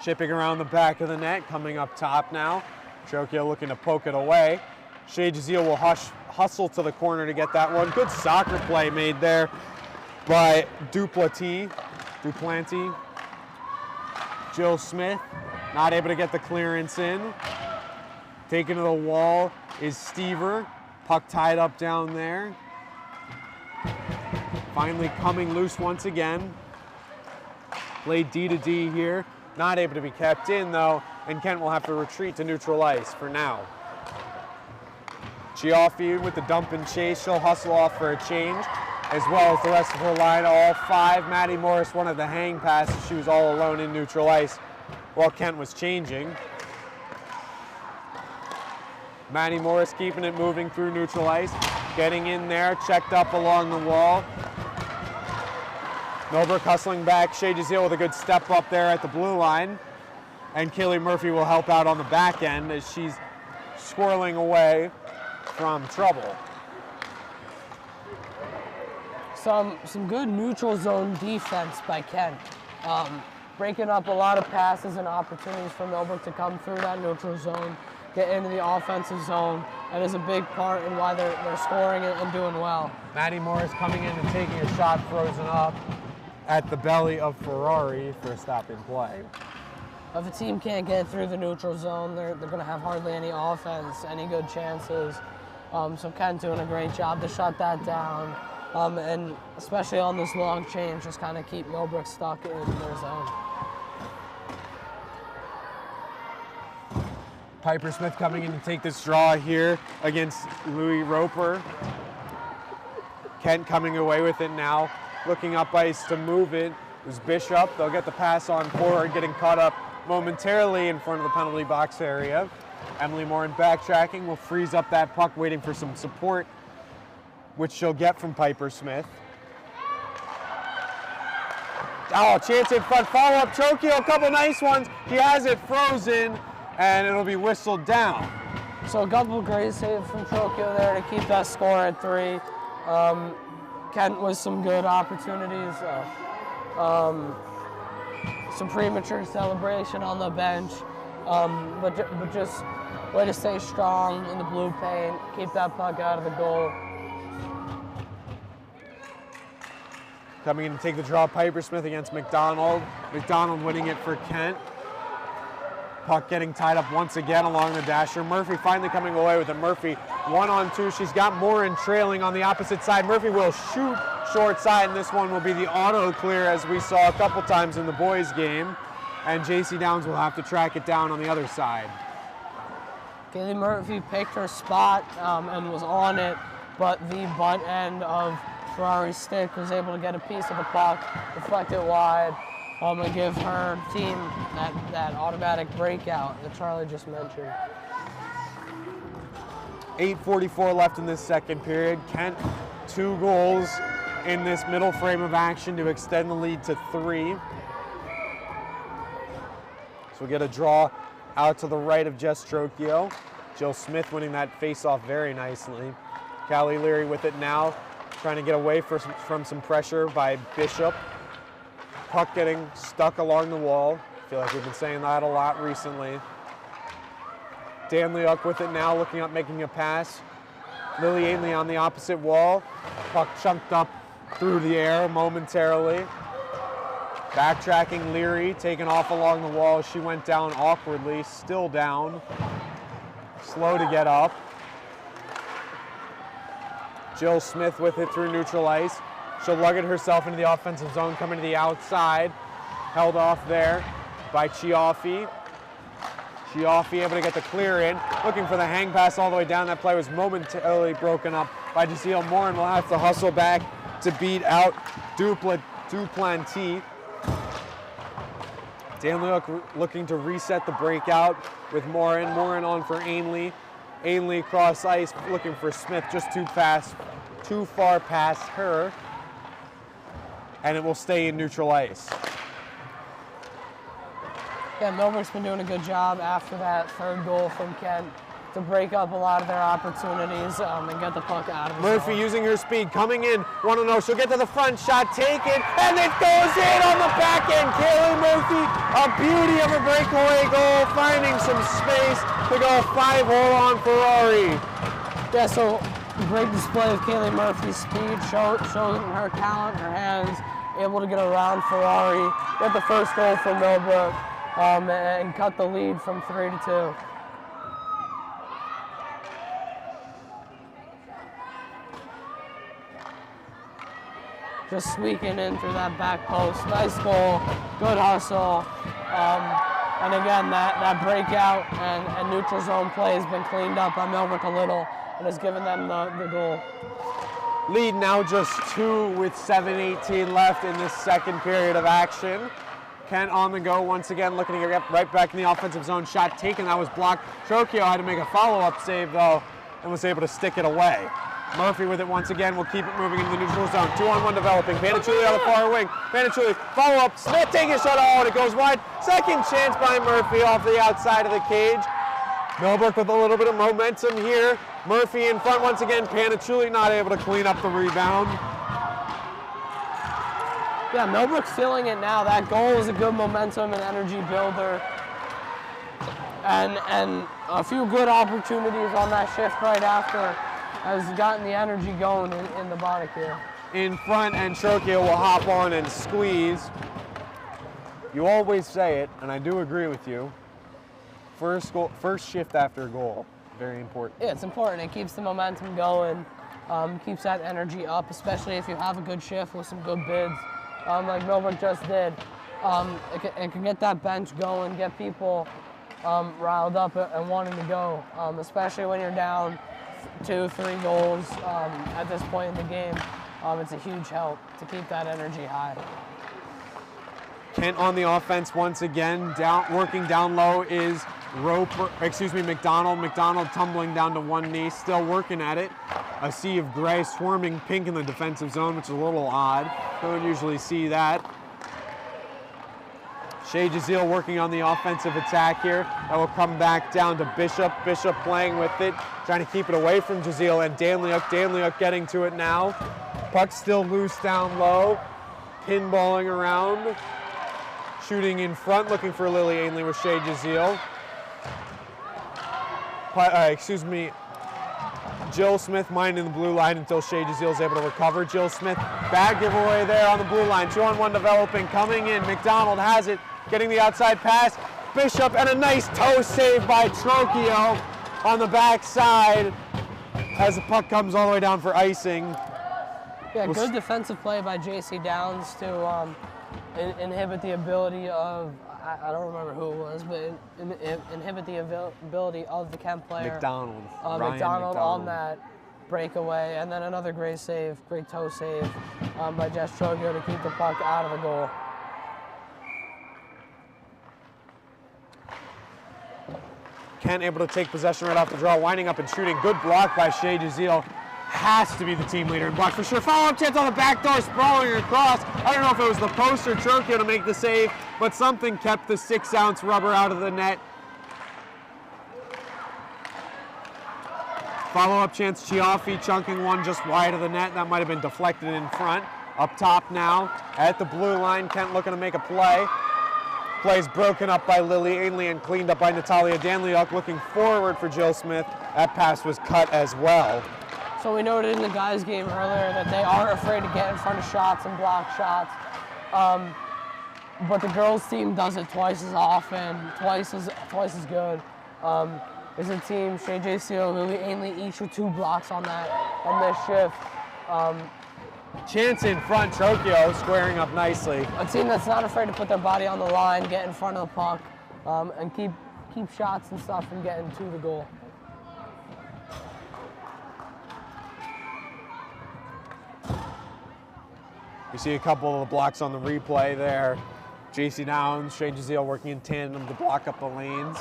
Chipping around the back of the net, coming up top now. Trocchio looking to poke it away. Shea Jazeel will hustle to the corner to get that one. Good soccer play made there by Duplanty. Jill Smith not able to get the clearance in. Taken to the wall is Stever. Puck tied up down there. Finally coming loose once again. Played D to D here. Not able to be kept in though, and Kent will have to retreat to neutral ice for now. Chiaffi with the dump and chase. She'll hustle off for a change, as well as the rest of her line, all five. Maddie Morris wanted the hang pass. She was all alone in neutral ice while Kent was changing. Maddie Morris keeping it moving through neutral ice, getting in there, checked up along the wall. Millbrook hustling back. Shea Jazeel with a good step up there at the blue line. And Kaylee Murphy will help out on the back end as she's swirling away from trouble. Some good neutral zone defense by Kent. Breaking up a lot of passes and opportunities for Millbrook to come through that neutral zone, get into the offensive zone, and is a big part in why they're scoring and doing well. Maddie Morris coming in and taking a shot frozen up at the belly of Ferrari for a stop in play. If a team can't get through the neutral zone, they're going to have hardly any offense, any good chances. So Kent doing a great job to shut that down, and especially on this long change, just kind of keep Millbrook stuck in their zone. Piper Smith coming in to take this draw here against Louis Roper. Kent coming away with it now, looking up ice to move it. There's Bishop. They'll get the pass on forward, getting caught up momentarily in front of the penalty box area. Emily Morin backtracking will freeze up that puck, waiting for some support, which she'll get from Piper Smith. Oh, chance in front, follow-up, Chokio, a couple nice ones. He has it frozen, and it'll be whistled down. So a couple great saves from Chokio there to keep that score at 3. Kent with some good opportunities. Some premature celebration on the bench, but just way to stay strong in the blue paint, keep that puck out of the goal. Coming in to take the draw, Piper Smith against McDonald. McDonald winning it for Kent. Puck getting tied up once again along the dasher. Murphy finally coming away with it. Murphy 1-on-2. She's got Morin trailing on the opposite side. Murphy will shoot short side, and this one will be the auto clear as we saw a couple times in the boys game. And JC Downs will have to track it down on the other side. Kaylee Murphy picked her spot and was on it, but the butt end of Ferrari's stick was able to get a piece of the puck, deflect it wide, and give her team that automatic breakout that Charlie just mentioned. 8:44 left in this second period. Kent, 2 goals in this middle frame of action to extend the lead to 3. So we get a draw out to the right of Jess Trocchio. Jill Smith winning that face-off very nicely. Callie Leary with it now, trying to get away from some pressure by Bishop. Puck getting stuck along the wall. I feel like we've been saying that a lot recently. Dan Leuk with it now, looking up, making a pass. Lily Ainley on the opposite wall. Puck chunked up through the air momentarily. Backtracking Leary, taken off along the wall. She went down awkwardly, still down. Slow to get up. Jill Smith with it through neutral ice. She'll lug it herself into the offensive zone, coming to the outside. Held off there by Chiaffi. Chiaffi able to get the clear in, looking for the hang pass all the way down. That play was momentarily broken up by Giselle Morin. Will have to hustle back to beat out Duplantis. Dan Leuk looking to reset the breakout with Morin. Morin on for Ainley. Ainley cross ice, looking for Smith, just too far past her. And it will stay in neutral ice. Yeah, Millbrook's been doing a good job after that third goal from Kent to break up a lot of their opportunities and get the puck out of the Murphy zone. using her speed, coming in, 1-0. She'll get to the front, shot taken, and it goes in on the back end. Kaylee Murphy, a beauty of a breakaway goal, finding some space to go 5-hole on Ferrari. Yeah, so great display of Kaylee Murphy's speed, showing her talent, her hands, able to get around Ferrari, get the first goal for Millbrook, and cut the lead from 3-2. Just squeaking in through that back post. Nice goal, good hustle. And again, that breakout and neutral zone play has been cleaned up by Millbrook a little and has given them the goal. Lead now just 2 with 7:18 left in this second period of action. Kent on the go once again, looking to get right back in the offensive zone. Shot taken, that was blocked. Trocchio had to make a follow-up save though and was able to stick it away. Murphy with it once again, will keep it moving into the neutral zone. 2-on-1 developing. Panicciulli on the far wing. Panicciulli, follow-up. Smith taking a shot. Oh, and it goes wide. Second chance by Murphy off the outside of the cage. Millbrook with a little bit of momentum here. Murphy in front once again. Panicciulli not able to clean up the rebound. Yeah, Millbrook's feeling it now. That goal is a good momentum and energy builder. And a few good opportunities on that shift right after has gotten the energy going in the body here. In front, and Trocchio will hop on and squeeze. You always say it, and I do agree with you. First shift after a goal, very important. Yeah, it's important. It keeps the momentum going, keeps that energy up, especially if you have a good shift with some good bids, like Millbrook just did. It can get that bench going, get people riled up and wanting to go, especially when you're down 2-3 goals at this point in the game. It's a huge help to keep that energy high. Kent on the offense once again, working down low is McDonald. McDonald tumbling down to one knee, still working at it. A sea of gray swarming pink in the defensive zone, which is a little odd. Don't usually see that. Shea Jazeel working on the offensive attack here. That will come back down to Bishop. Bishop playing with it, trying to keep it away from Jazeel and Danliuk. Danliuk getting to it now. Puck still loose down low. Pinballing around. Shooting in front, looking for Lily Ainley with Shea Jazeel. Jill Smith minding the blue line until Shea Jazeel is able to recover. Jill Smith, bad giveaway there on the blue line. 2-on-1 developing, coming in. McDonald has it, getting the outside pass. Bishop, and a nice toe save by Trocchio on the backside as the puck comes all the way down for icing. Yeah, good defensive play by J.C. Downs to inhibit the ability of, I don't remember who it was, but inhibit the ability of the Kent player. McDonald. McDonald on that breakaway, and then another great toe save by Jess Trogio to keep the puck out of the goal. Kent able to take possession right off the draw, winding up and shooting. Good block by Shea Jazeel. Has to be the team leader in block for sure. Follow-up chance on the back door, sprawling across. I don't know if it was the post or Trocchio to make the save, but something kept the 6-ounce rubber out of the net. Follow-up chance, Chiaffi chunking one just wide of the net. That might have been deflected in front. Up top now, at the blue line, Kent looking to make a play. Play's broken up by Lily Ainley and cleaned up by Natalia Danliuk. Looking forward for Jill Smith. That pass was cut as well. So we noted in the guys' game earlier that they aren't afraid to get in front of shots and block shots. But the girls' team does it twice as often, twice as good. As a team, Shea Jazeel, Lily Ainley each with 2 blocks on this shift. Chance in front, Trocchio squaring up nicely. A team that's not afraid to put their body on the line, get in front of the puck, and keep shots and stuff from getting to the goal. You see a couple of the blocks on the replay there. J.C. Downs, Shea Jazeel working in tandem to block up the lanes.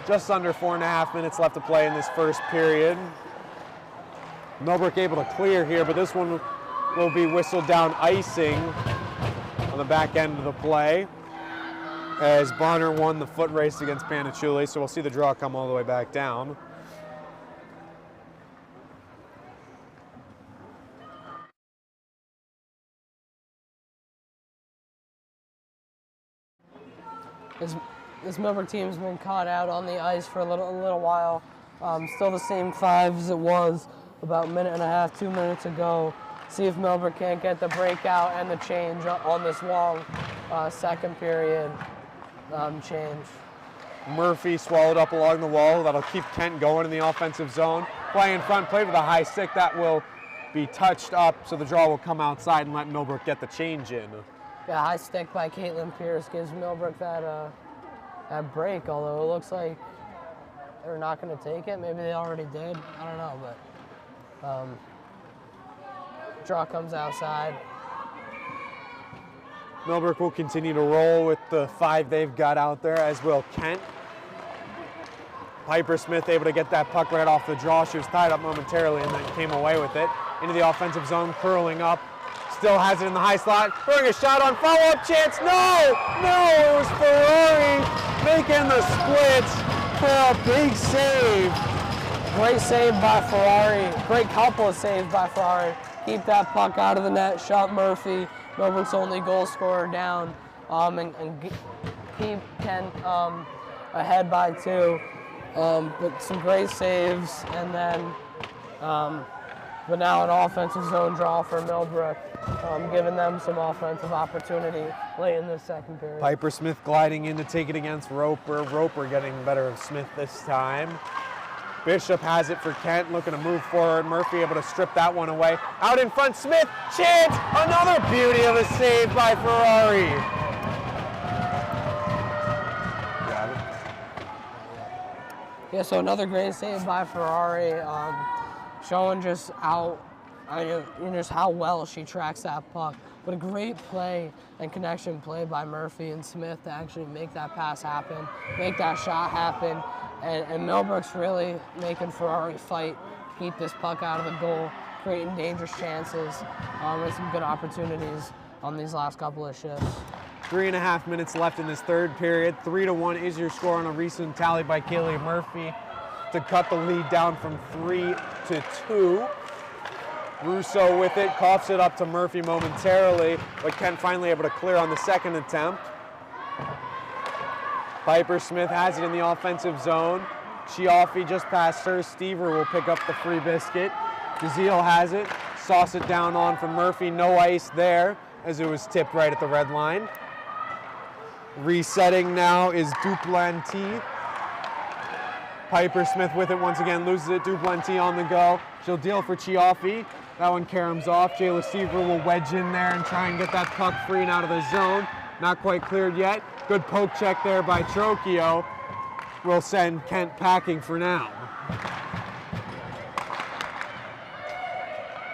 Just under 4.5 minutes left to play in this first period. Millbrook able to clear here, but this one will be whistled down icing on the back end of the play as Bonner won the foot race against Panachuli, so we'll see the draw come all the way back down. This Millbrook team's been caught out on the ice for a little while. Still the same 5 as it was about 1.5 minutes, 2 minutes ago. See if Millbrook can't get the breakout and the change on this long second period change. Murphy swallowed up along the wall. That'll keep Kent going in the offensive zone. Play in front, played with a high stick. That will be touched up, so the draw will come outside and let Millbrook get the change in. Yeah, high stick by Caitlin Pierce gives Millbrook that break, although it looks like they're not going to take it. Maybe they already did. I don't know, but draw comes outside. Millbrook will continue to roll with the 5 they've got out there, as will Kent. Piper Smith able to get that puck right off the draw. She was tied up momentarily and then came away with it. Into the offensive zone, curling up. Still has it in the high slot. Throwing a shot on follow-up chance. No! No! It was Ferrari making the splits for a big save. Great save by Ferrari. Great couple of saves by Ferrari. Keep that puck out of the net. Shot Murphy, Millbrook's only goal scorer, down, and keep Kent ahead by 2. But some great saves, and then but now an offensive zone draw for Millbrook, giving them some offensive opportunity late in the second period. Piper Smith gliding in to take it against Roper. Roper getting the better of Smith this time. Bishop has it for Kent, looking to move forward. Murphy able to strip that one away. Out in front, Smith, chance! Another beauty of a save by Ferrari. Yeah, so another great save by Ferrari, showing just how well she tracks that puck. But a great play and connection play by Murphy and Smith to actually make that pass happen, make that shot happen, and Millbrook's really making Ferrari fight, keep this puck out of the goal, creating dangerous chances, and some good opportunities on these last couple of shifts. 3.5 minutes left in this third period. 3-1 is your score on a recent tally by Kaylee Murphy to cut the lead down from 3-2. Russo with it, coughs it up to Murphy momentarily, but Kent finally able to clear on the second attempt. Piper Smith has it in the offensive zone. Chiaffi just past her. Stever will pick up the free biscuit. Jazeel has it, sauce it down on from Murphy. No ice there as it was tipped right at the red line. Resetting now is Duplantis. Piper Smith with it once again, loses it. Duplantis on the go. She'll deal for Chiaffi. That one caroms off. Jayla Stever will wedge in there and try and get that puck free and out of the zone. Not quite cleared yet. Good poke check there by Trocchio. Will send Kent packing for now.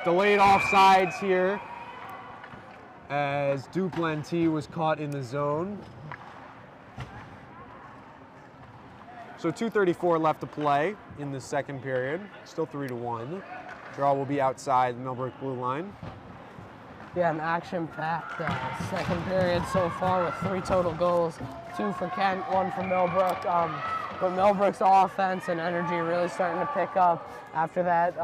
Delayed offsides here as Duplantis was caught in the zone. So 2:34 left to play in the second period. Still 3-1. Draw will be outside the Millbrook blue line. Yeah, an action-packed second period so far with 3 total goals. 2 for Kent, 1 for Millbrook. But Millbrook's offense and energy really starting to pick up after that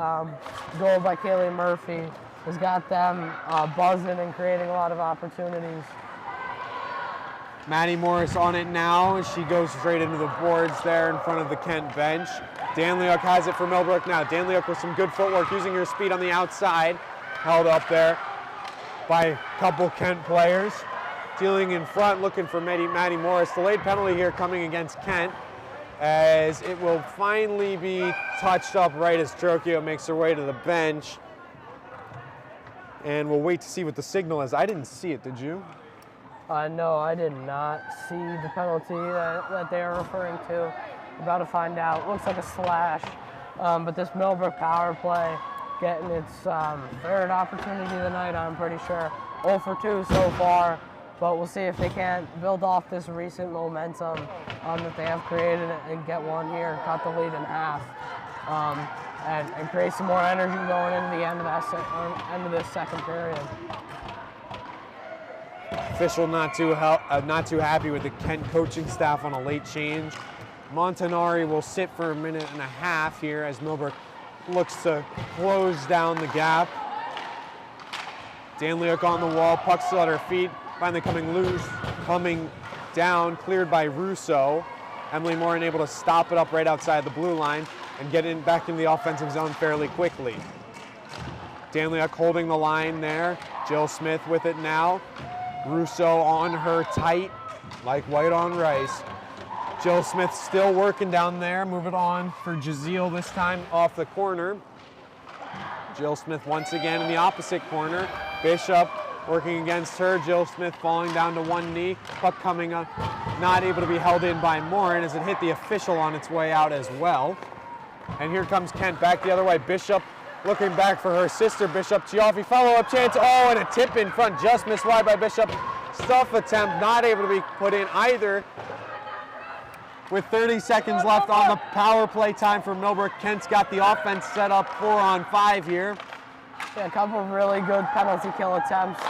goal by Kaylee Murphy has got them buzzing and creating a lot of opportunities. Maddie Morris on it now as she goes straight into the boards there in front of the Kent bench. Danliuk has it for Millbrook now. Danliuk with some good footwork, using her speed on the outside. Held up there by a couple Kent players. Dealing in front, looking for Maddie Morris. Delayed penalty here coming against Kent as it will finally be touched up right as Trocchio makes her way to the bench. And we'll wait to see what the signal is. I didn't see it, did you? No, I did not see the penalty that they are referring to. About to find out. Looks like a slash, but this Millbrook power play getting its third opportunity tonight, I'm pretty sure. 0 for 2 so far, but we'll see if they can't build off this recent momentum that they have created and get one here, cut the lead in half, and create some more energy going into the end of this second period. Official not too happy with the Kent coaching staff on a late change. Montanari will sit for 1.5 minutes here as Millbrook looks to close down the gap. Danliuk on the wall, puck still at her feet, finally coming loose, coming down, cleared by Russo. Emily Morin able to stop it up right outside the blue line and get back in the offensive zone fairly quickly. Danliuk holding the line there. Jill Smith with it now. Russo on her tight, like white on rice. Jill Smith still working down there. Move it on for Jazeel this time off the corner. Jill Smith once again in the opposite corner. Bishop working against her. Jill Smith falling down to one knee. Puck coming up, not able to be held in by Morin as it hit the official on its way out as well. And here comes Kent back the other way. Bishop looking back for her sister, Bishop. Chiaffi follow-up chance. Oh, and a tip in front. Just missed wide by Bishop. Stuff attempt not able to be put in either. With 30 seconds left on the power play time for Millbrook, Kent's got the offense set up 4-on-5 here. Yeah, a couple of really good penalty kill attempts,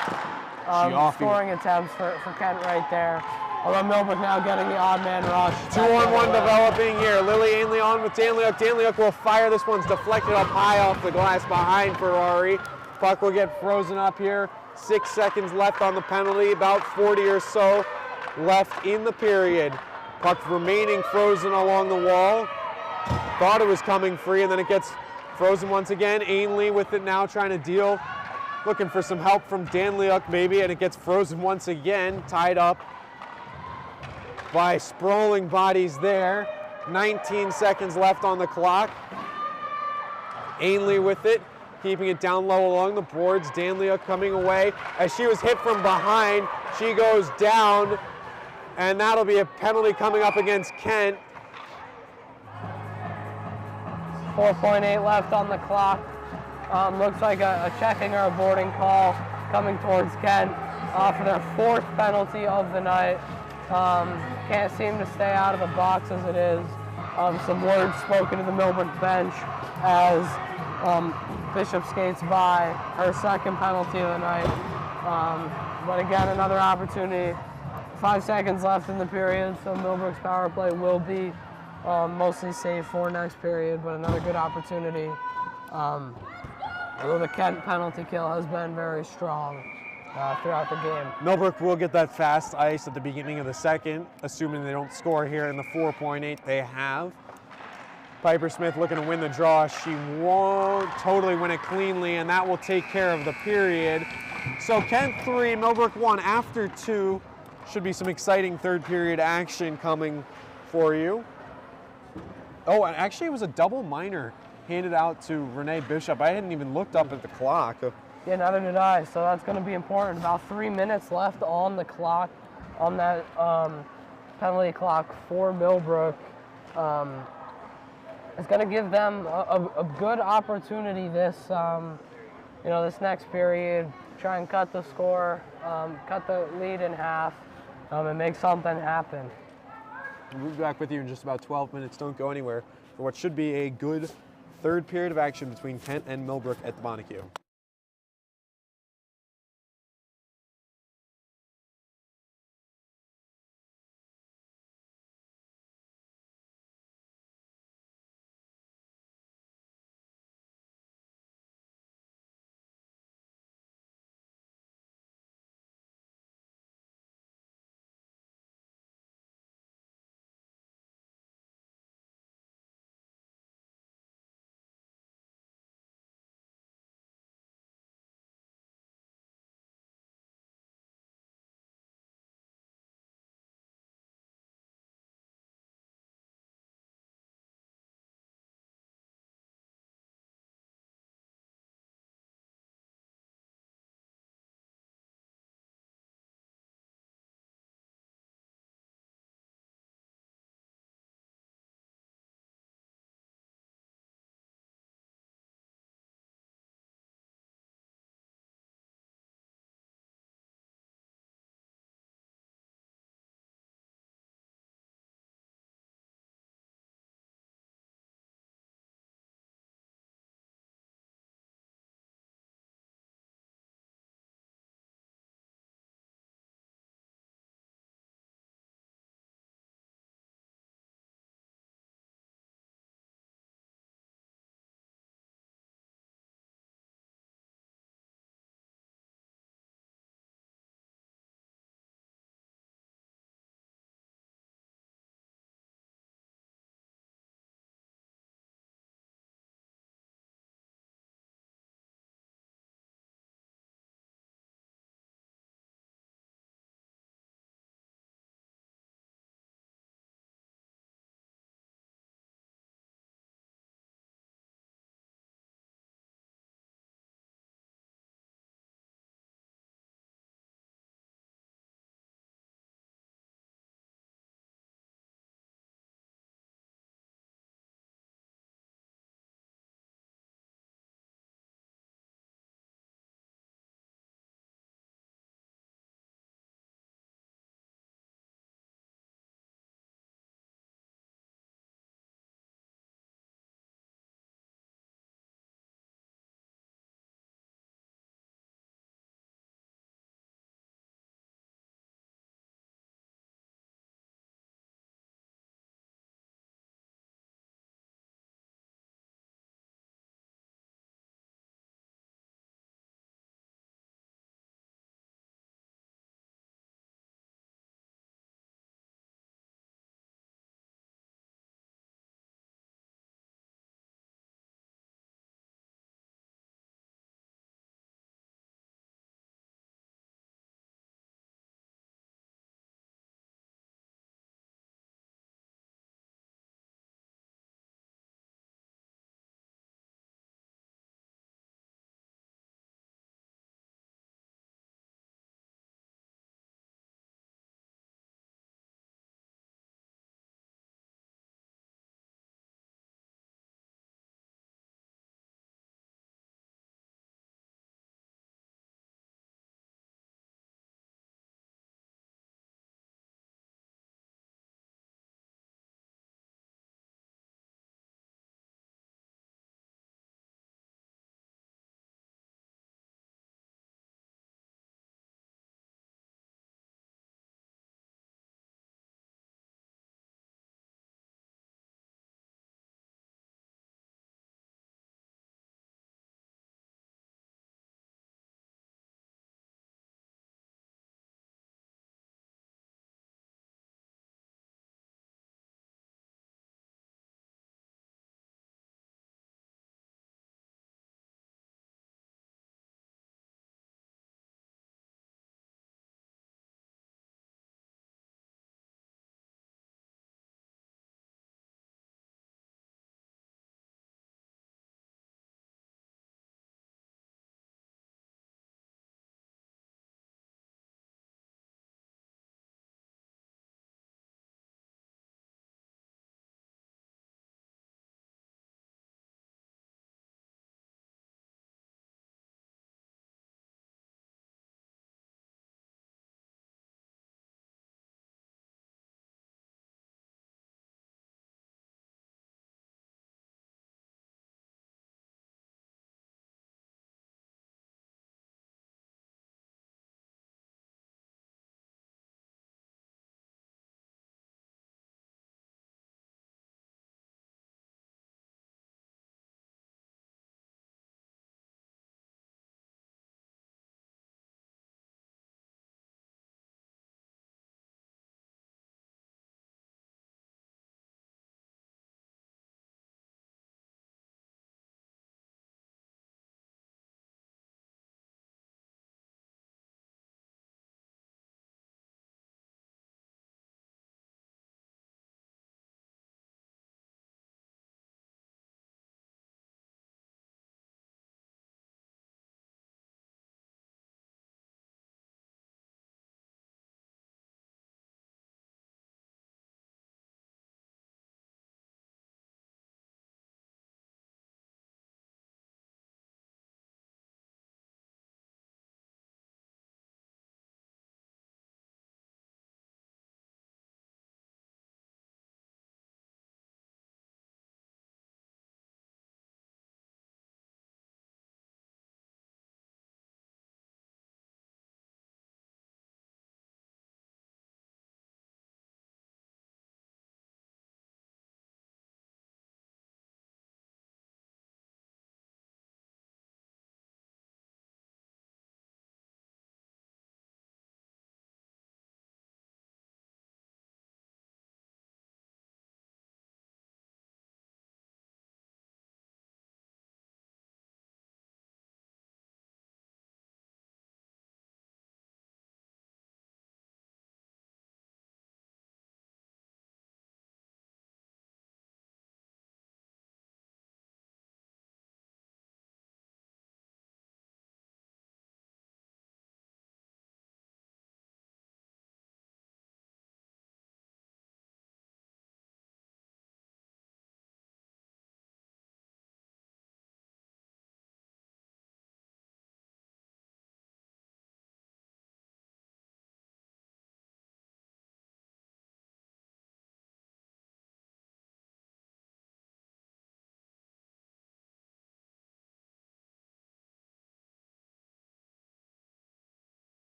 scoring attempts for Kent right there. Although Millbrook now getting the odd man rush. 2-on-1 developing here. Lily Ainley on with Danliuk. Danliuk will fire. This one's deflected up high off the glass behind Ferrari. Puck will get frozen up here. 6 seconds left on the penalty. About 40 or so left in the period. Puck remaining frozen along the wall. Thought it was coming free, and then it gets frozen once again. Ainley with it now, trying to deal. Looking for some help from Danliuk maybe, and it gets frozen once again. Tied up by sprawling bodies there. 19 seconds left on the clock. Ainley with it, keeping it down low along the boards. Danliuk coming away. As she was hit from behind, she goes down, and that'll be a penalty coming up against Kent. 4.8 left on the clock. Looks like a checking or a boarding call coming towards Kent for their 4th penalty of the night. Can't seem to stay out of the box as it is. Some words spoken to the Millbrook bench as Bishop skates by her 2nd penalty of the night. But again, another opportunity. 5 seconds left in the period, so Millbrook's power play will be mostly safe for next period, but another good opportunity. Although the Kent penalty kill has been very strong throughout the game. Millbrook will get that fast ice at the beginning of the 2nd, assuming they don't score here in the 4.8 they have. Piper Smith looking to win the draw. She won't totally win it cleanly, and that will take care of the period. So Kent 3, Millbrook 1 after 2. Should be some exciting 3rd period action coming for you. Oh, and actually it was a double minor handed out to Renee Bishop. I hadn't even looked up at the clock. Yeah, neither did I, so that's going to be important. About 3 minutes left on the clock, on that penalty clock for Millbrook. It's going to give them a good opportunity this, this next period. Try and cut the score, cut the lead in half, and make something happen. We'll be back with you in just about 12 minutes. Don't go anywhere for what should be a good 3rd period of action between Kent and Millbrook at the Montague.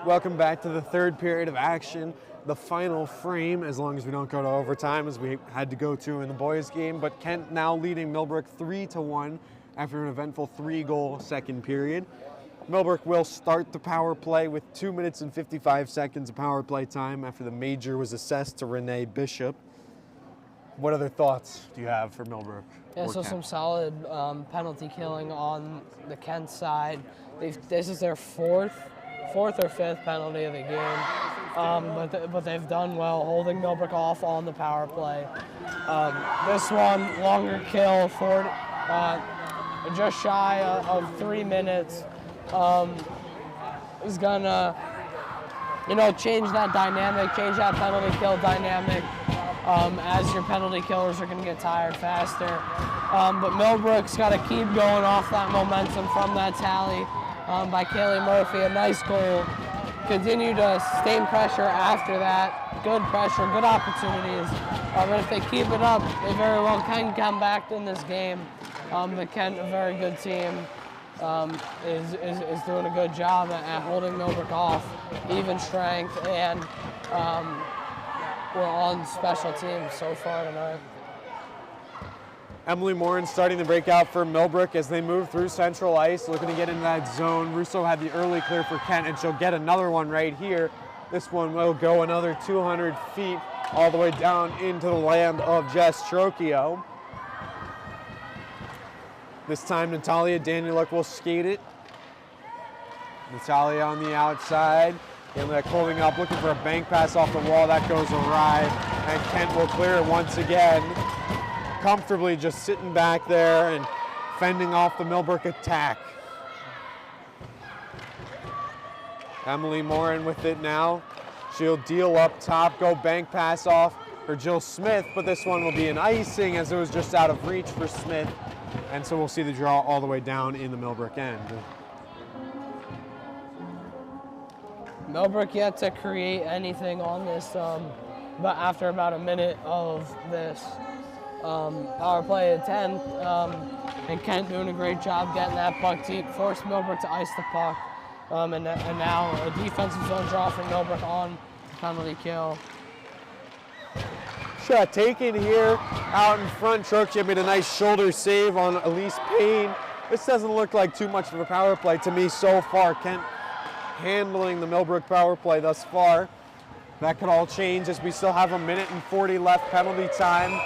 Welcome back to the third period of action. The final frame, as long as we don't go to overtime, as we had to go to in the boys' game. But Kent now leading Millbrook 3-1 after an eventful 3-goal second period. Millbrook will start the power play with 2 minutes and 55 seconds of power play time after the major was assessed to Renee Bishop. What other thoughts do you have for Millbrook? Yeah, so some solid penalty killing on the Kent side. This is their fourth or fifth penalty of the game, but they've done well holding Millbrook off on the power play. This one, longer kill, just shy of 3 minutes, is gonna, change that dynamic, change that penalty kill dynamic, as your penalty killers are gonna get tired faster. But Millbrook's got to keep going off that momentum from that tally by Kaylee Murphy. A nice goal. Continue to sustain pressure after that. Good pressure, good opportunities. And if they keep it up, they very well can come back in this game. But Kent, a very good team, is doing a good job at holding Millbrook off, even strength, and we're on special teams so far tonight. Emily Morin starting the breakout for Millbrook as they move through central ice, looking to get into that zone. Russo had the early clear for Kent, and she'll get another one right here. This one will go another 200 feet all the way down into the land of Jess Trocchio. This time Natalia Danieluk will skate it. Natalia on the outside. Danieluk holding up, looking for a bank pass off the wall. That goes awry, and Kent will clear it once again. Comfortably just sitting back there and fending off the Millbrook attack. Emily Morin with it now. She'll deal up top, go bank pass off for Jill Smith, but this one will be an icing as it was just out of reach for Smith. And so we'll see the draw all the way down in the Millbrook end. Millbrook yet to create anything on this, but after about a minute of this power play at 10, and Kent doing a great job getting that puck deep, forced Millbrook to ice the puck, and now a defensive zone draw for Millbrook on penalty kill. Shot taken here out in front. Trocchio made a nice shoulder save on Elise Payne. This doesn't look like too much of a power play to me so far. Kent handling the Millbrook power play thus far. That could all change as we still have a minute and 40 left penalty time,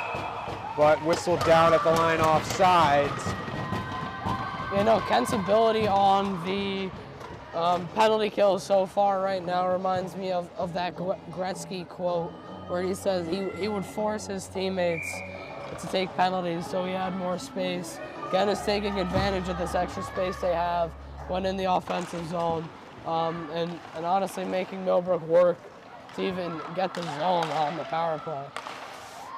but whistled down at the line offsides. Kent's ability on the penalty kills so far right now reminds me of that Gretzky quote where he says he would force his teammates to take penalties so he had more space. Kent is taking advantage of this extra space they have when in the offensive zone, and honestly making Millbrook work to even get the zone on the power play.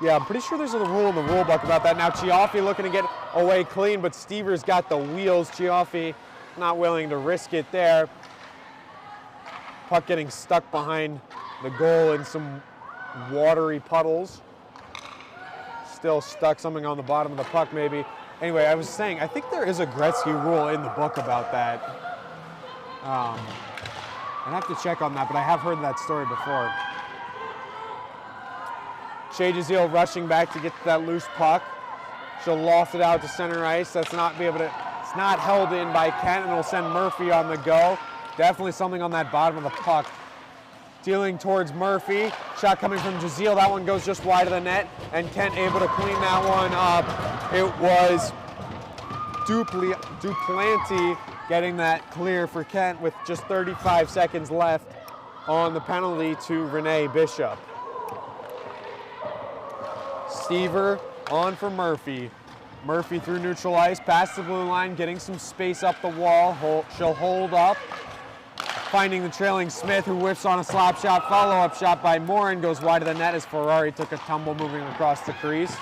Yeah, I'm pretty sure there's a rule in the rule book about that. Now Chiaffi looking to get away clean, but Stevers got the wheels. Chiaffi not willing to risk it there. Puck getting stuck behind the goal in some watery puddles. Still stuck, something on the bottom of the puck maybe. Anyway, I was saying, I think there is a Gretzky rule in the book about that. I'd have to check on that, but I have heard that story before. Shea Jazeel rushing back to get to that loose puck. She'll loft it out to center ice. It's not held in by Kent, and it'll send Murphy on the go. Definitely something on that bottom of the puck. Dealing towards Murphy. Shot coming from Jazeel. That one goes just wide of the net, and Kent able to clean that one up. It was Duplanty getting that clear for Kent with just 35 seconds left on the penalty to Renee Bishop. Stever on for Murphy. Murphy through neutral ice, past the blue line, getting some space up the wall. She'll hold up, finding the trailing Smith, who whiffs on a slap shot. Follow-up shot by Morin goes wide of the net as Ferrari took a tumble moving across the crease.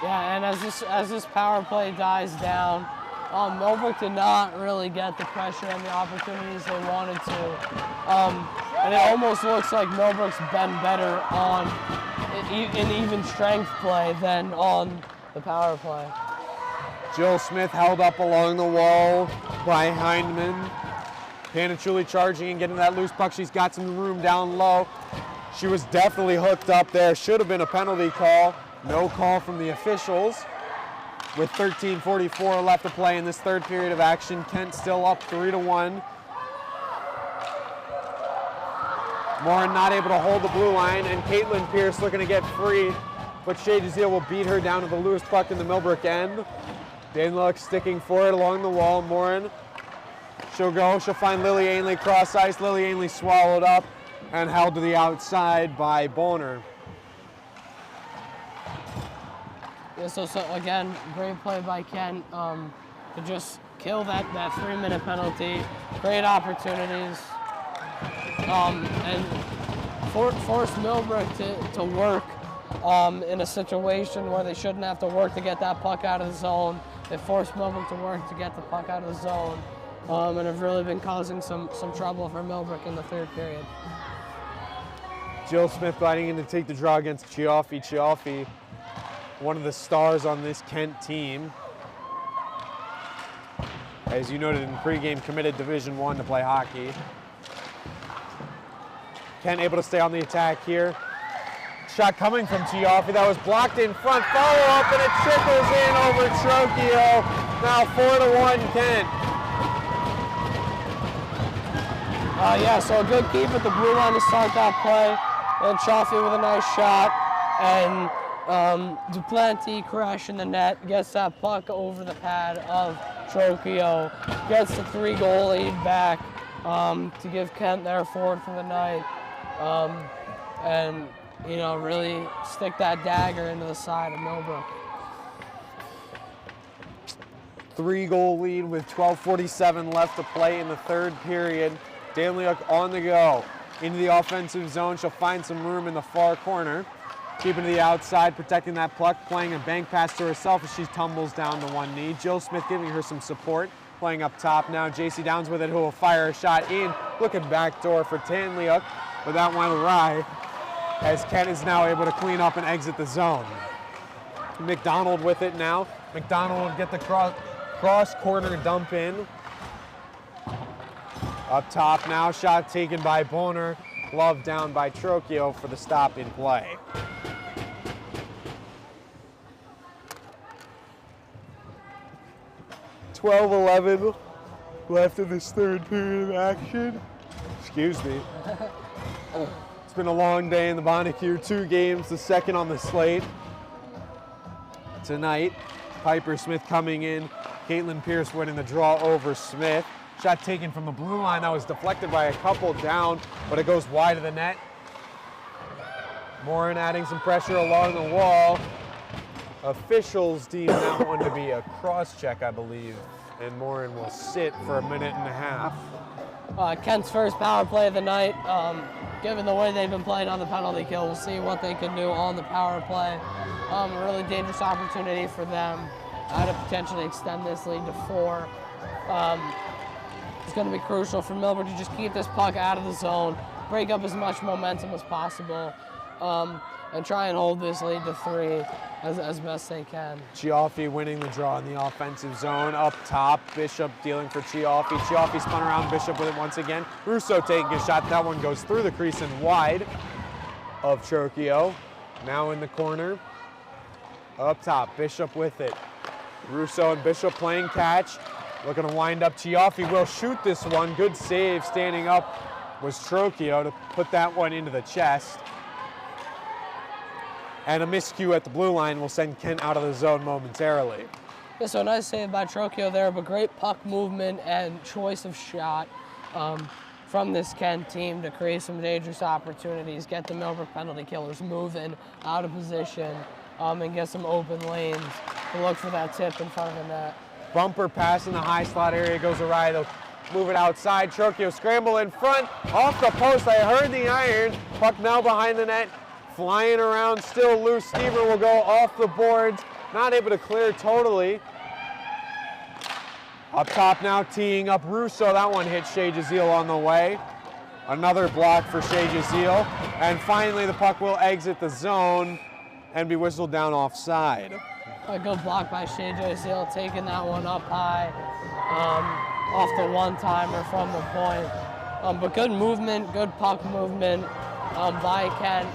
Yeah, and as this power play dies down, Millbrook did not really get the pressure and the opportunities they wanted to. And it almost looks like Millbrook's been better on in even strength play than on the power play. Jill Smith held up along the wall by Hindman. Panichuli charging and getting that loose puck. She's got some room down low. She was definitely hooked up there. Should have been a penalty call. No call from the officials. With 13:44 left to play in this third period of action, Kent still up 3-1. Morin not able to hold the blue line, and Caitlin Pierce looking to get free, but Shea Jazeel will beat her down to the loose puck in the Millbrook end. Daneluk sticking forward along the wall. Morin, she'll go, she'll find Lily Ainley cross ice. Lily Ainley swallowed up and held to the outside by Boner. Yeah, so again, great play by Kent to just kill that 3-minute penalty. Great opportunities. And force Millbrook to work in a situation where they shouldn't have to work to get that puck out of the zone. They forced Millbrook to work to get the puck out of the zone, and have really been causing some trouble for Millbrook in the third period. Jill Smith gliding in to take the draw against Chiaffi. Chiaffi, one of the stars on this Kent team. As you noted in pregame, committed Division I to play hockey. Kent able to stay on the attack here. Shot coming from Chiaffi. That was blocked in front. Follow up, and it trickles in over Trocchio. Now 4-1 Kent. Yeah, so a good keep at the blue line to start that play. And Chiaffi with a nice shot. And Duplantis crashing the net, gets that puck over the pad of Trocchio. Gets the 3-goal lead back to give Kent their fourth for the night. And, you know, really stick that dagger into the side of Millbrook. 3-goal lead with 12:47 left to play in the third period. Daneliuk on the go. Into the offensive zone. She'll find some room in the far corner. Keeping to the outside, protecting that puck, playing a bank pass to herself as she tumbles down to one knee. Jill Smith giving her some support. Playing up top now. JC Downs with it, who will fire a shot in. Looking backdoor for Daneliuk, but that went awry as Kent is now able to clean up and exit the zone. McDonald with it now. McDonald will get the cross corner dump in. Up top now, shot taken by Boner. Glove down by Trocchio for the stop in play. .12:11 left in this third period of action. Excuse me. It's been a long day in the Bonnecue. 2 games, the second on the slate. Tonight, Piper Smith coming in. Caitlin Pierce winning the draw over Smith. Shot taken from the blue line. That was deflected by a couple down, but it goes wide of the net. Morin adding some pressure along the wall. Officials deem that one to be a cross-check, I believe, and Morin will sit for 1.5 minutes. Kent's first power play of the night. Given the way they've been playing on the penalty kill, we'll see what they can do on the power play. A really dangerous opportunity for them to potentially extend this lead to 4. It's going to be crucial for Millbrook to just keep this puck out of the zone, break up as much momentum as possible, and try and hold this lead to 3 as best they can. Chiaffi winning the draw in the offensive zone. Up top, Bishop dealing for Chiaffi. Chiaffi spun around, Bishop with it once again. Russo taking a shot. That one goes through the crease and wide of Trocchio. Now in the corner. Up top, Bishop with it. Russo and Bishop playing catch. Looking to wind up. Chiaffi will shoot this one. Good save standing up was Trocchio to put that one into the chest. And a miscue at the blue line will send Kent out of the zone momentarily. Yeah, so nice save by Trocchio there, but great puck movement and choice of shot from this Kent team to create some dangerous opportunities, get the Millbrook penalty killers moving out of position, and get some open lanes to look for that tip in front of the net. Bumper pass in the high slot area goes awry. They'll move it outside. Trocchio scramble in front, off the post. I heard the iron. Puck now behind the net, flying around, still loose. Stever will go off the boards, not able to clear totally. Up top now, teeing up Russo. That one hit Shea Jazeel on the way. Another block for Shea Jazeel. And finally, the puck will exit the zone and be whistled down offside. A good block by Shea Jazeel, taking that one up high. off the one-timer from the point. But good movement, good puck movement by Kent,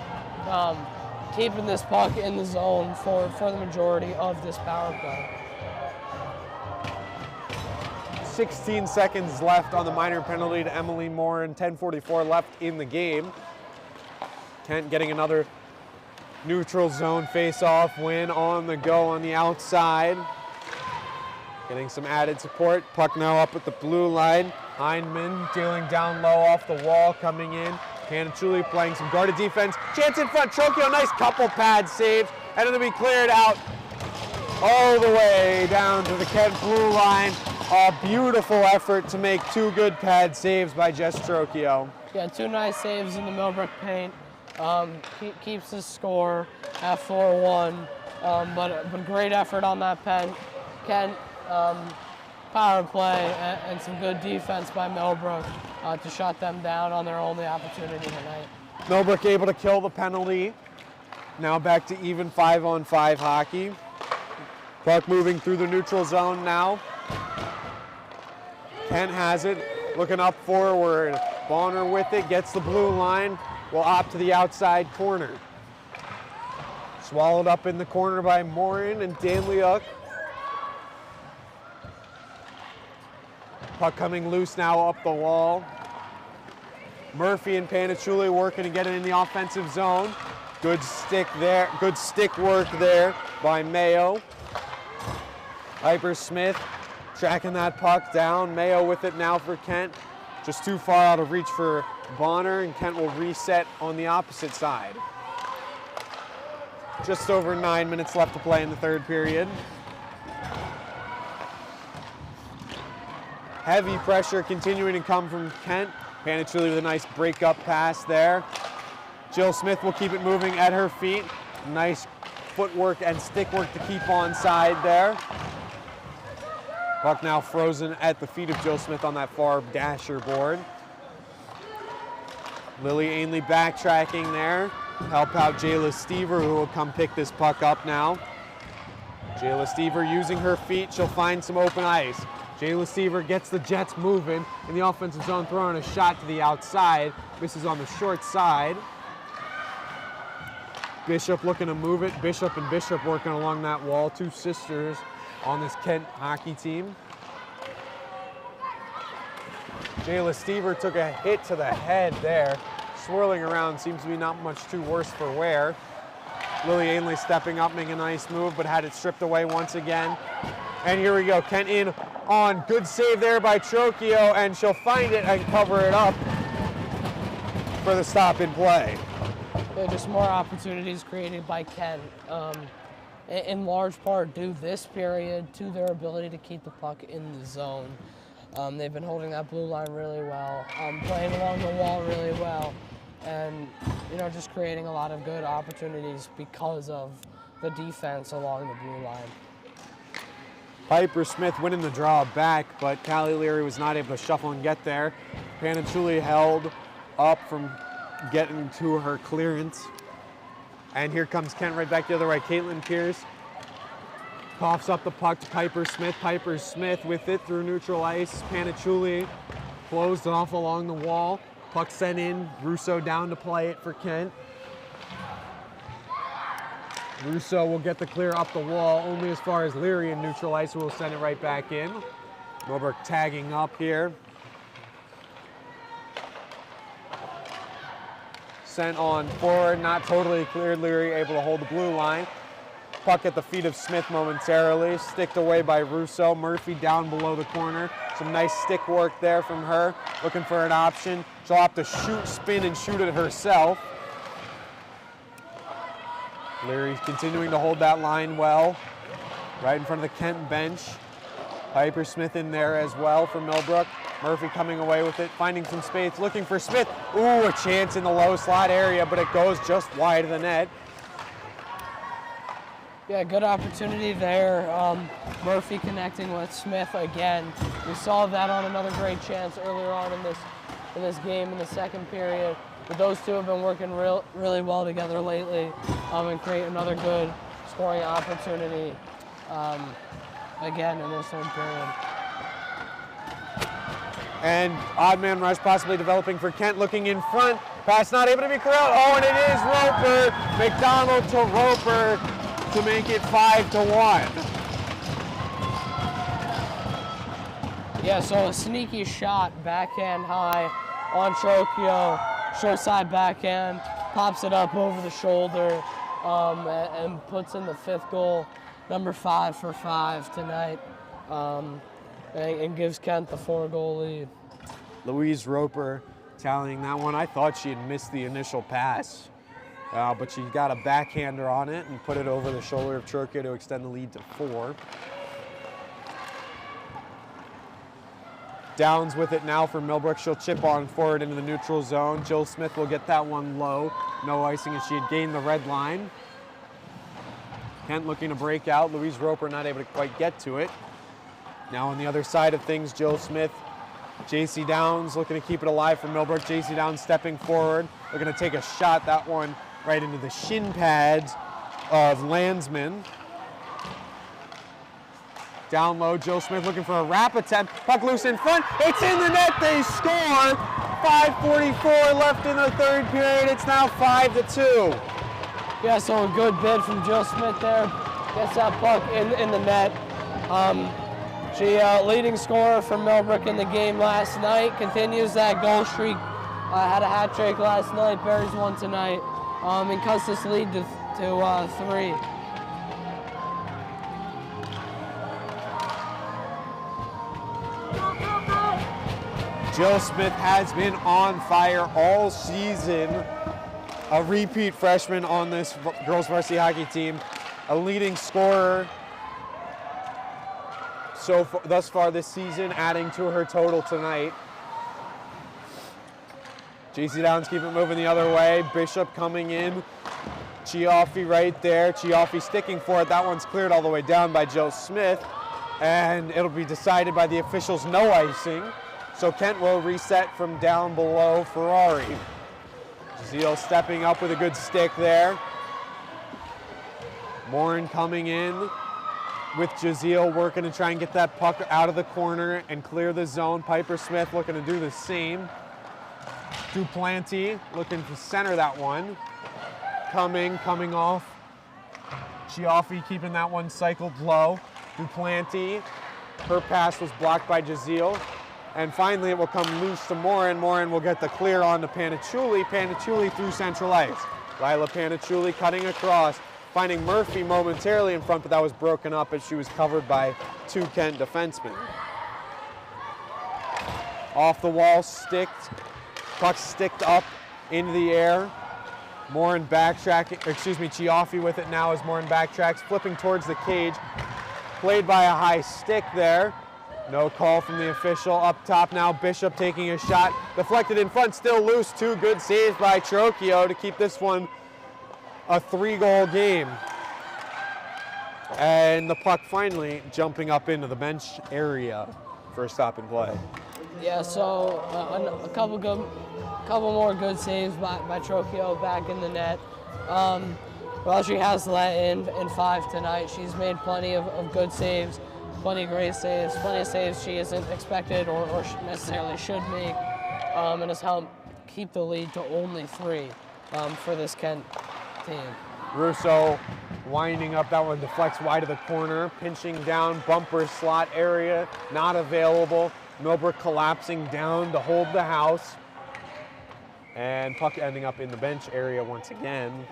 keeping this puck in the zone for the majority of this power play. 16 seconds left on the minor penalty to Emily Moore and 10:44 left in the game. Kent getting another neutral zone face-off win on the go on the outside. Getting some added support. Puck now up at the blue line. Hindman dealing down low off the wall, coming in. Panachuli playing some guarded defense. Chance in front, Trocchio, nice couple pad saves. And it'll be cleared out all the way down to the Kent blue line. A beautiful effort to make two good pad saves by Jess Trocchio. Yeah, two nice saves in the Millbrook paint. Keeps the score at 4-1, but great effort on that pen. Kent power play and some good defense by Millbrook to shut them down on their only opportunity tonight. Millbrook able to kill the penalty. Now back to even 5-on-5 hockey. Puck moving through the neutral zone now. Kent has it, looking up forward. Bonner with it, gets the blue line, will opt to the outside corner. Swallowed up in the corner by Morin and Danliuk. Puck coming loose now up the wall. Murphy and Panachuli working to get it in the offensive zone. Good stick there, good stick work there by Mayo. Piper Smith tracking that puck down. Mayo with it now for Kent. Just too far out of reach for Bonner, and Kent will reset on the opposite side. Just over 9 minutes left to play in the third period. Heavy pressure continuing to come from Kent. Panachuli with a nice break-up pass there. Jill Smith will keep it moving at her feet. Nice footwork and stick work to keep on side there. Puck now frozen at the feet of Jill Smith on that far dasher board. Lily Ainley backtracking there. Help out Jayla Stever, who will come pick this puck up now. Jayla Stever using her feet. She'll find some open ice. Jayla Stever gets the Jets moving in the offensive zone, throwing a shot to the outside. Misses on the short side. Bishop looking to move it. Bishop and Bishop working along that wall. Two sisters on this Kent hockey team. Jayla Stever took a hit to the head there. Swirling around, seems to be not much too worse for wear. Lily Ainley stepping up, making a nice move, but had it stripped away once again. And here we go, Kent in on. Good save there by Trocchio, and she'll find it and cover it up for the stop in play. Just more opportunities created by Kent. In large part due this period to their ability to keep the puck in the zone. They've been holding that blue line really well, playing along the wall really well, and just creating a lot of good opportunities because of the defense along the blue line. Piper Smith winning the draw back, but Callie Leary was not able to shuffle and get there. Panachuli held up from getting to her clearance. And here comes Kent right back the other way. Caitlin Pierce coughs up the puck to Piper Smith. Piper Smith with it through neutral ice. Panachuli closed off along the wall. Puck sent in. Russo down to play it for Kent. Russo will get the clear up the wall only as far as Leary in neutral ice, who will send it right back in. Millbrook tagging up here. Sent on forward, not totally cleared. Leary able to hold the blue line. Puck at the feet of Smith momentarily. Sticked away by Russo. Murphy down below the corner. Some nice stick work there from her. Looking for an option. She'll have to spin and shoot it herself. Leary continuing to hold that line well. Right in front of the Kent bench. Piper Smith in there as well for Millbrook. Murphy coming away with it, finding some space, looking for Smith. Ooh, a chance in the low slot area, but it goes just wide of the net. Yeah, good opportunity there. Murphy connecting with Smith again. We saw that on another great chance earlier on in this game in the second period. But those two have been working really well together lately and create another good scoring opportunity again in this third period. And odd man rush possibly developing for Kent, looking in front. Pass not able to be corralled. Oh, and it is Roper. McDonald to Roper to make it 5-1. Yeah, so a sneaky shot, backhand high on Trocchio, short side backhand, pops it up over the shoulder, and puts in the 5th goal, number 5 for 5 tonight, and gives Kent the 4-goal lead. Louise Roper tallying that one. I thought she had missed the initial pass, but she got a backhander on it and put it over the shoulder of Trocchio to extend the lead to 4. Downs with it now for Millbrook. She'll chip on forward into the neutral zone. Jill Smith will get that one low. No icing as she had gained the red line. Kent looking to break out. Louise Roper not able to quite get to it. Now on the other side of things, Jill Smith. JC Downs looking to keep it alive for Millbrook. JC Downs stepping forward. Looking to take a shot. That one right into the shin pads of Landsman. Down low, Jill Smith looking for a wrap attempt. Puck loose in front. It's in the net. They score. 5:44 left in the 3rd period. It's now 5-2. Yeah, so a good bid from Jill Smith there. Gets that puck in the net. She leading scorer for Millbrook in the game last night. Continues that goal streak. Had a hat trick last night. Buries one tonight. And cuts this lead to 3. Jill Smith has been on fire all season. A repeat freshman on this girls varsity hockey team. A leading scorer thus far this season, adding to her total tonight. JC Downs keep it moving the other way. Bishop coming in. Chiaffi right there. Chiaffi sticking for it. That one's cleared all the way down by Jill Smith. And it'll be decided by the officials, no icing. So Kent will reset from down below Ferrari. Jazeel stepping up with a good stick there. Morin coming in with Jazeel working to try and get that puck out of the corner and clear the zone. Piper Smith looking to do the same. Duplanty looking to center that one. Coming off. Chiaffi keeping that one cycled low. Duplanty, her pass was blocked by Jazeel. And finally, it will come loose to Morin. Morin will get the clear on to Panachuli. Panachuli through central ice. Lila Panachuli cutting across, finding Murphy momentarily in front, but that was broken up as she was covered by 2 Kent defensemen. Off the wall, sticked. Puck sticked up into the air. Morin backtracking, Chiaffi with it now as Morin backtracks, flipping towards the cage. Played by a high stick there. No call from the official. Up top now, Bishop taking a shot. Deflected in front, still loose. 2 good saves by Trocchio to keep this one a 3-goal game. And the puck finally jumping up into the bench area for a stop and play. Yeah, so a couple more good saves by Trocchio back in the net. Well, she has let in 5 tonight. She's made plenty of good saves. Plenty of great saves, plenty of saves she isn't expected or necessarily should make, and has helped keep the lead to only 3 for this Kent team. Russo winding up, that one deflects wide of the corner, pinching down, bumper slot area, not available. Millbrook collapsing down to hold the house. And puck ending up in the bench area once again.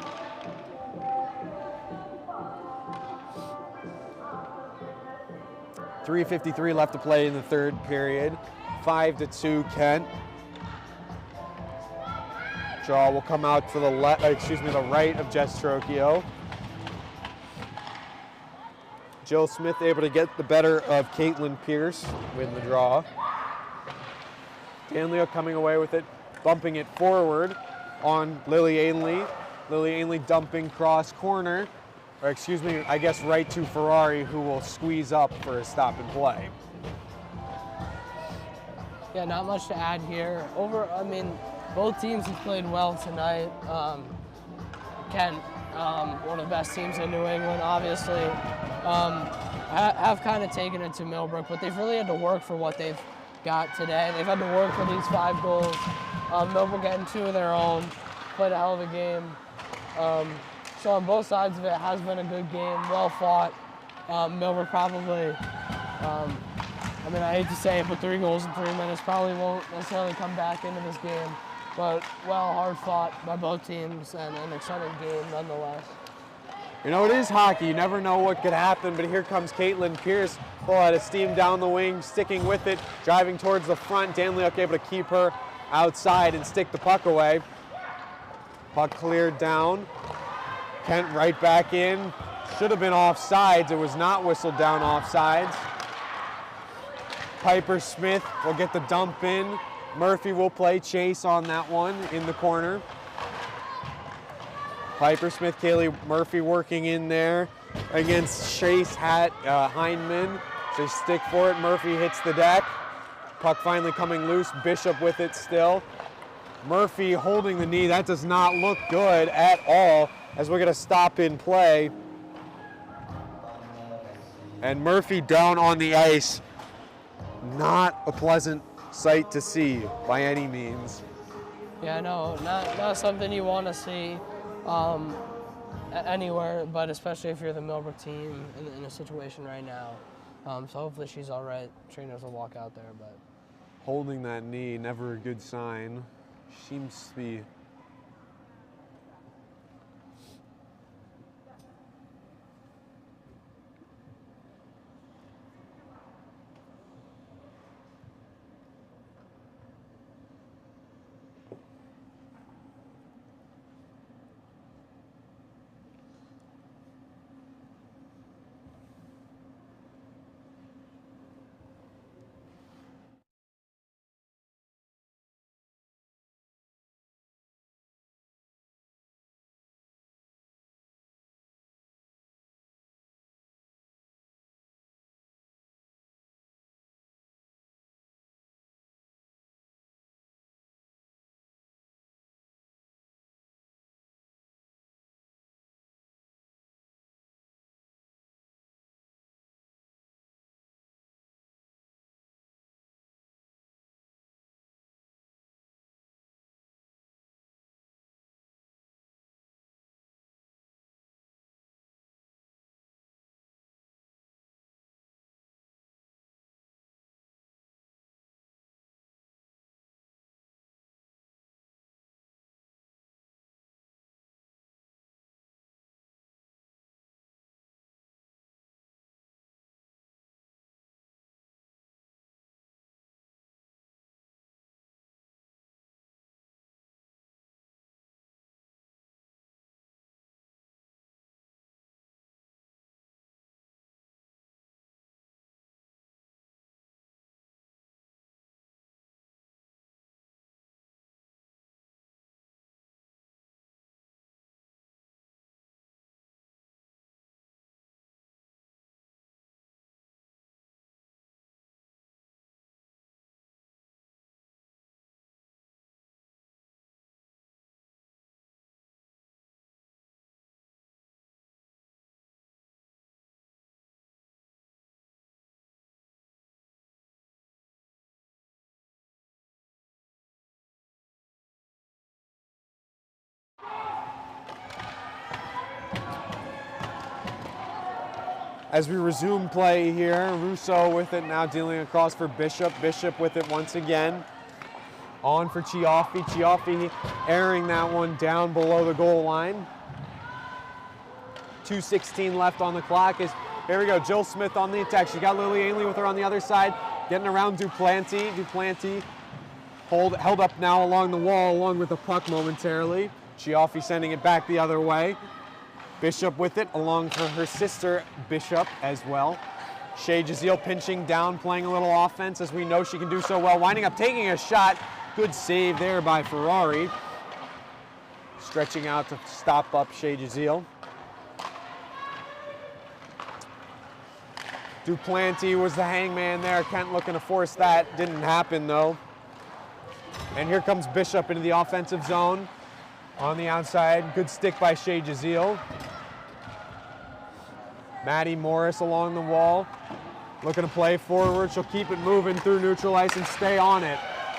.353 left to play in the 3rd period. 5-2 Kent. Draw will come out for the right of Jess Trocchio. Jill Smith able to get the better of Caitlin Pierce with the draw. Danleo coming away with it, bumping it forward on Lily Ainley. Lily Ainley dumping cross corner. Or I guess right to Ferrari, who will squeeze up for a stop and play. Yeah, not much to add here. Both teams have played well tonight. Kent, one of the best teams in New England, obviously, have kind of taken it to Millbrook, but they've really had to work for what they've got today. They've had to work for these 5 goals. Millbrook getting 2 of their own. Played a hell of a game. So on both sides of it, has been a good game, well fought. Millbrook probably, I mean, I hate to say it, but 3 goals in 3 minutes probably won't necessarily come back into this game. But, well, hard fought by both teams and an exciting game nonetheless. You know, it is hockey. You never know what could happen, but here comes Caitlin Pierce, full out of steam down the wing, sticking with it, driving towards the front. Danliuk able to keep her outside and stick the puck away. Puck cleared down. Kent right back in. Should have been offsides. It was not whistled down offsides. Piper Smith will get the dump in. Murphy will play chase on that one in the corner. Piper Smith, Kaylee Murphy working in there against Chase Hindman. They stick for it. Murphy hits the deck. Puck finally coming loose. Bishop with it still. Murphy holding the knee. That does not look good at all as we're going to stop in play. And Murphy down on the ice. Not a pleasant sight to see by any means. Yeah, no, not something you want to see anywhere, but especially if you're the Millbrook team in a situation right now. So hopefully she's all right. Trainers will walk out there, but Holding that knee, never a good sign. Seems to be as we resume play here. Russo with it now, dealing across for Bishop. Bishop with it once again. On for Chiaffi. Chiaffi airing that one down below the goal line. 2:16 left on the clock. Here we go, Jill Smith on the attack. She got Lily Ainley with her on the other side, getting around Duplanty. Duplanty held up now along the wall, along with the puck momentarily. Chiaffi sending it back the other way. Bishop with it, along for her sister Bishop as well. Shea Jazeel pinching down, playing a little offense, as we know she can do so well. Winding up, taking a shot. Good save there by Ferrari. Stretching out to stop up Shea Jazeel. Duplanty was the hangman there. Kent looking to force that. Didn't happen though. And here comes Bishop into the offensive zone. On the outside, good stick by Shea Jazeel. Maddie Morris along the wall. looking to play forward. She'll keep it moving through neutral ice and stay on it.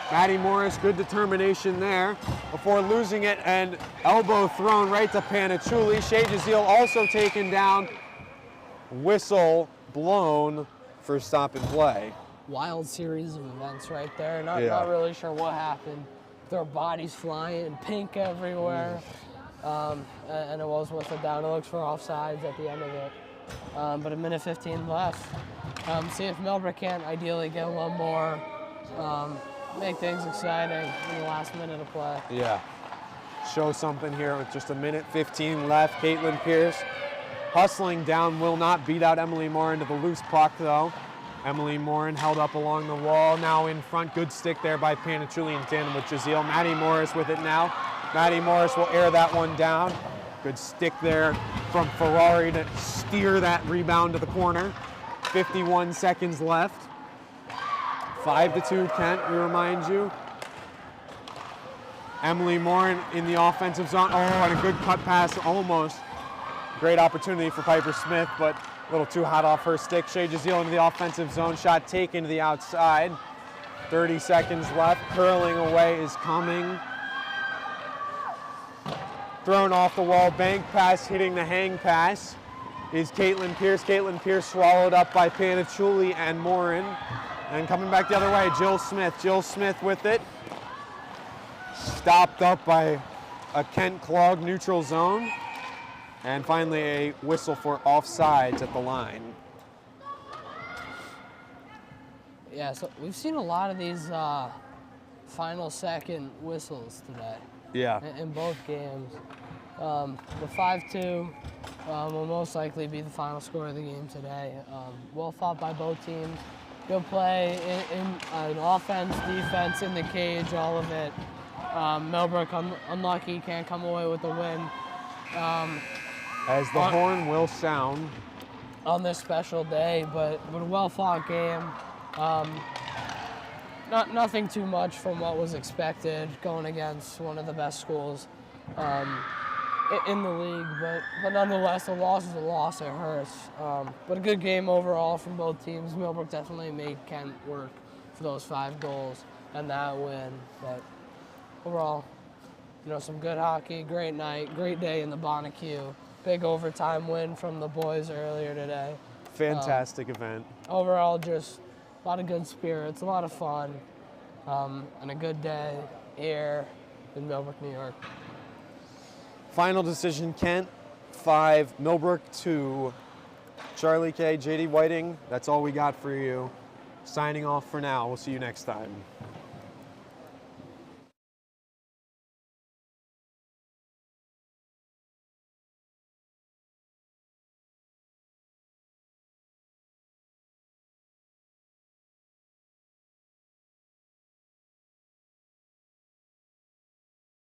Maddie Morris, good determination there before losing it, and elbow thrown right to Panachuli. Shea Jazeel also taken down. Whistle blown for stop and play. Wild series of events right there. Not really sure what happened. There were bodies flying, pink everywhere. And it was whistled down. It looks for offsides at the end of it. But 1:15 left. See if Millbrook can't ideally get one more, make things exciting in the last minute of play. Yeah. Show something here with just 1:15 left. Caitlin Pierce hustling down, will not beat out Emily Morin to the loose puck though. Emily Morin held up along the wall, now in front. Good stick there by Panachuli in tandem with Jazeel. Maddie Morris with it now. Maddie Morris will air that one down. Good stick there from Ferrari to steer that rebound to the corner. 51 seconds left. 5-2 Kent, we remind you. Emily Morin in the offensive zone. Oh, and a good cut pass, almost. Great opportunity for Piper Smith, but a little too hot off her stick. Shea Jazeel into the offensive zone, shot taken to the outside. 30 seconds left, curling away is coming. Thrown off the wall, bank pass hitting the hang pass is Caitlin Pierce. Caitlin Pierce swallowed up by Panachuli and Morin. And coming back the other way, Jill Smith. Jill Smith with it. Stopped up by a Kent Clog neutral zone. And finally a whistle for offsides at the line. Yeah, so we've seen a lot of these final second whistles today. Yeah. In both games. The 5-2 will most likely be the final score of the game today. Well fought by both teams. Good play in offense, defense, in the cage, all of it. Millbrook unlucky, can't come away with the win. As the horn will sound. On this special day, but a well-fought game. Nothing too much from what was expected going against one of the best schools in the league, but nonetheless, a loss is a loss. It hurts. But a good game overall from both teams. Millbrook definitely made Kent work for those 5 goals and that win. But overall, some good hockey, great night, great day in the Bonnecue. Big overtime win from the boys earlier today. Fantastic event. Overall, just a lot of good spirits, a lot of fun, and a good day here in Millbrook, New York. Final decision, Kent 5, Millbrook 2. Charlie K, JD Whiting, that's all we got for you. Signing off for now. We'll see you next time.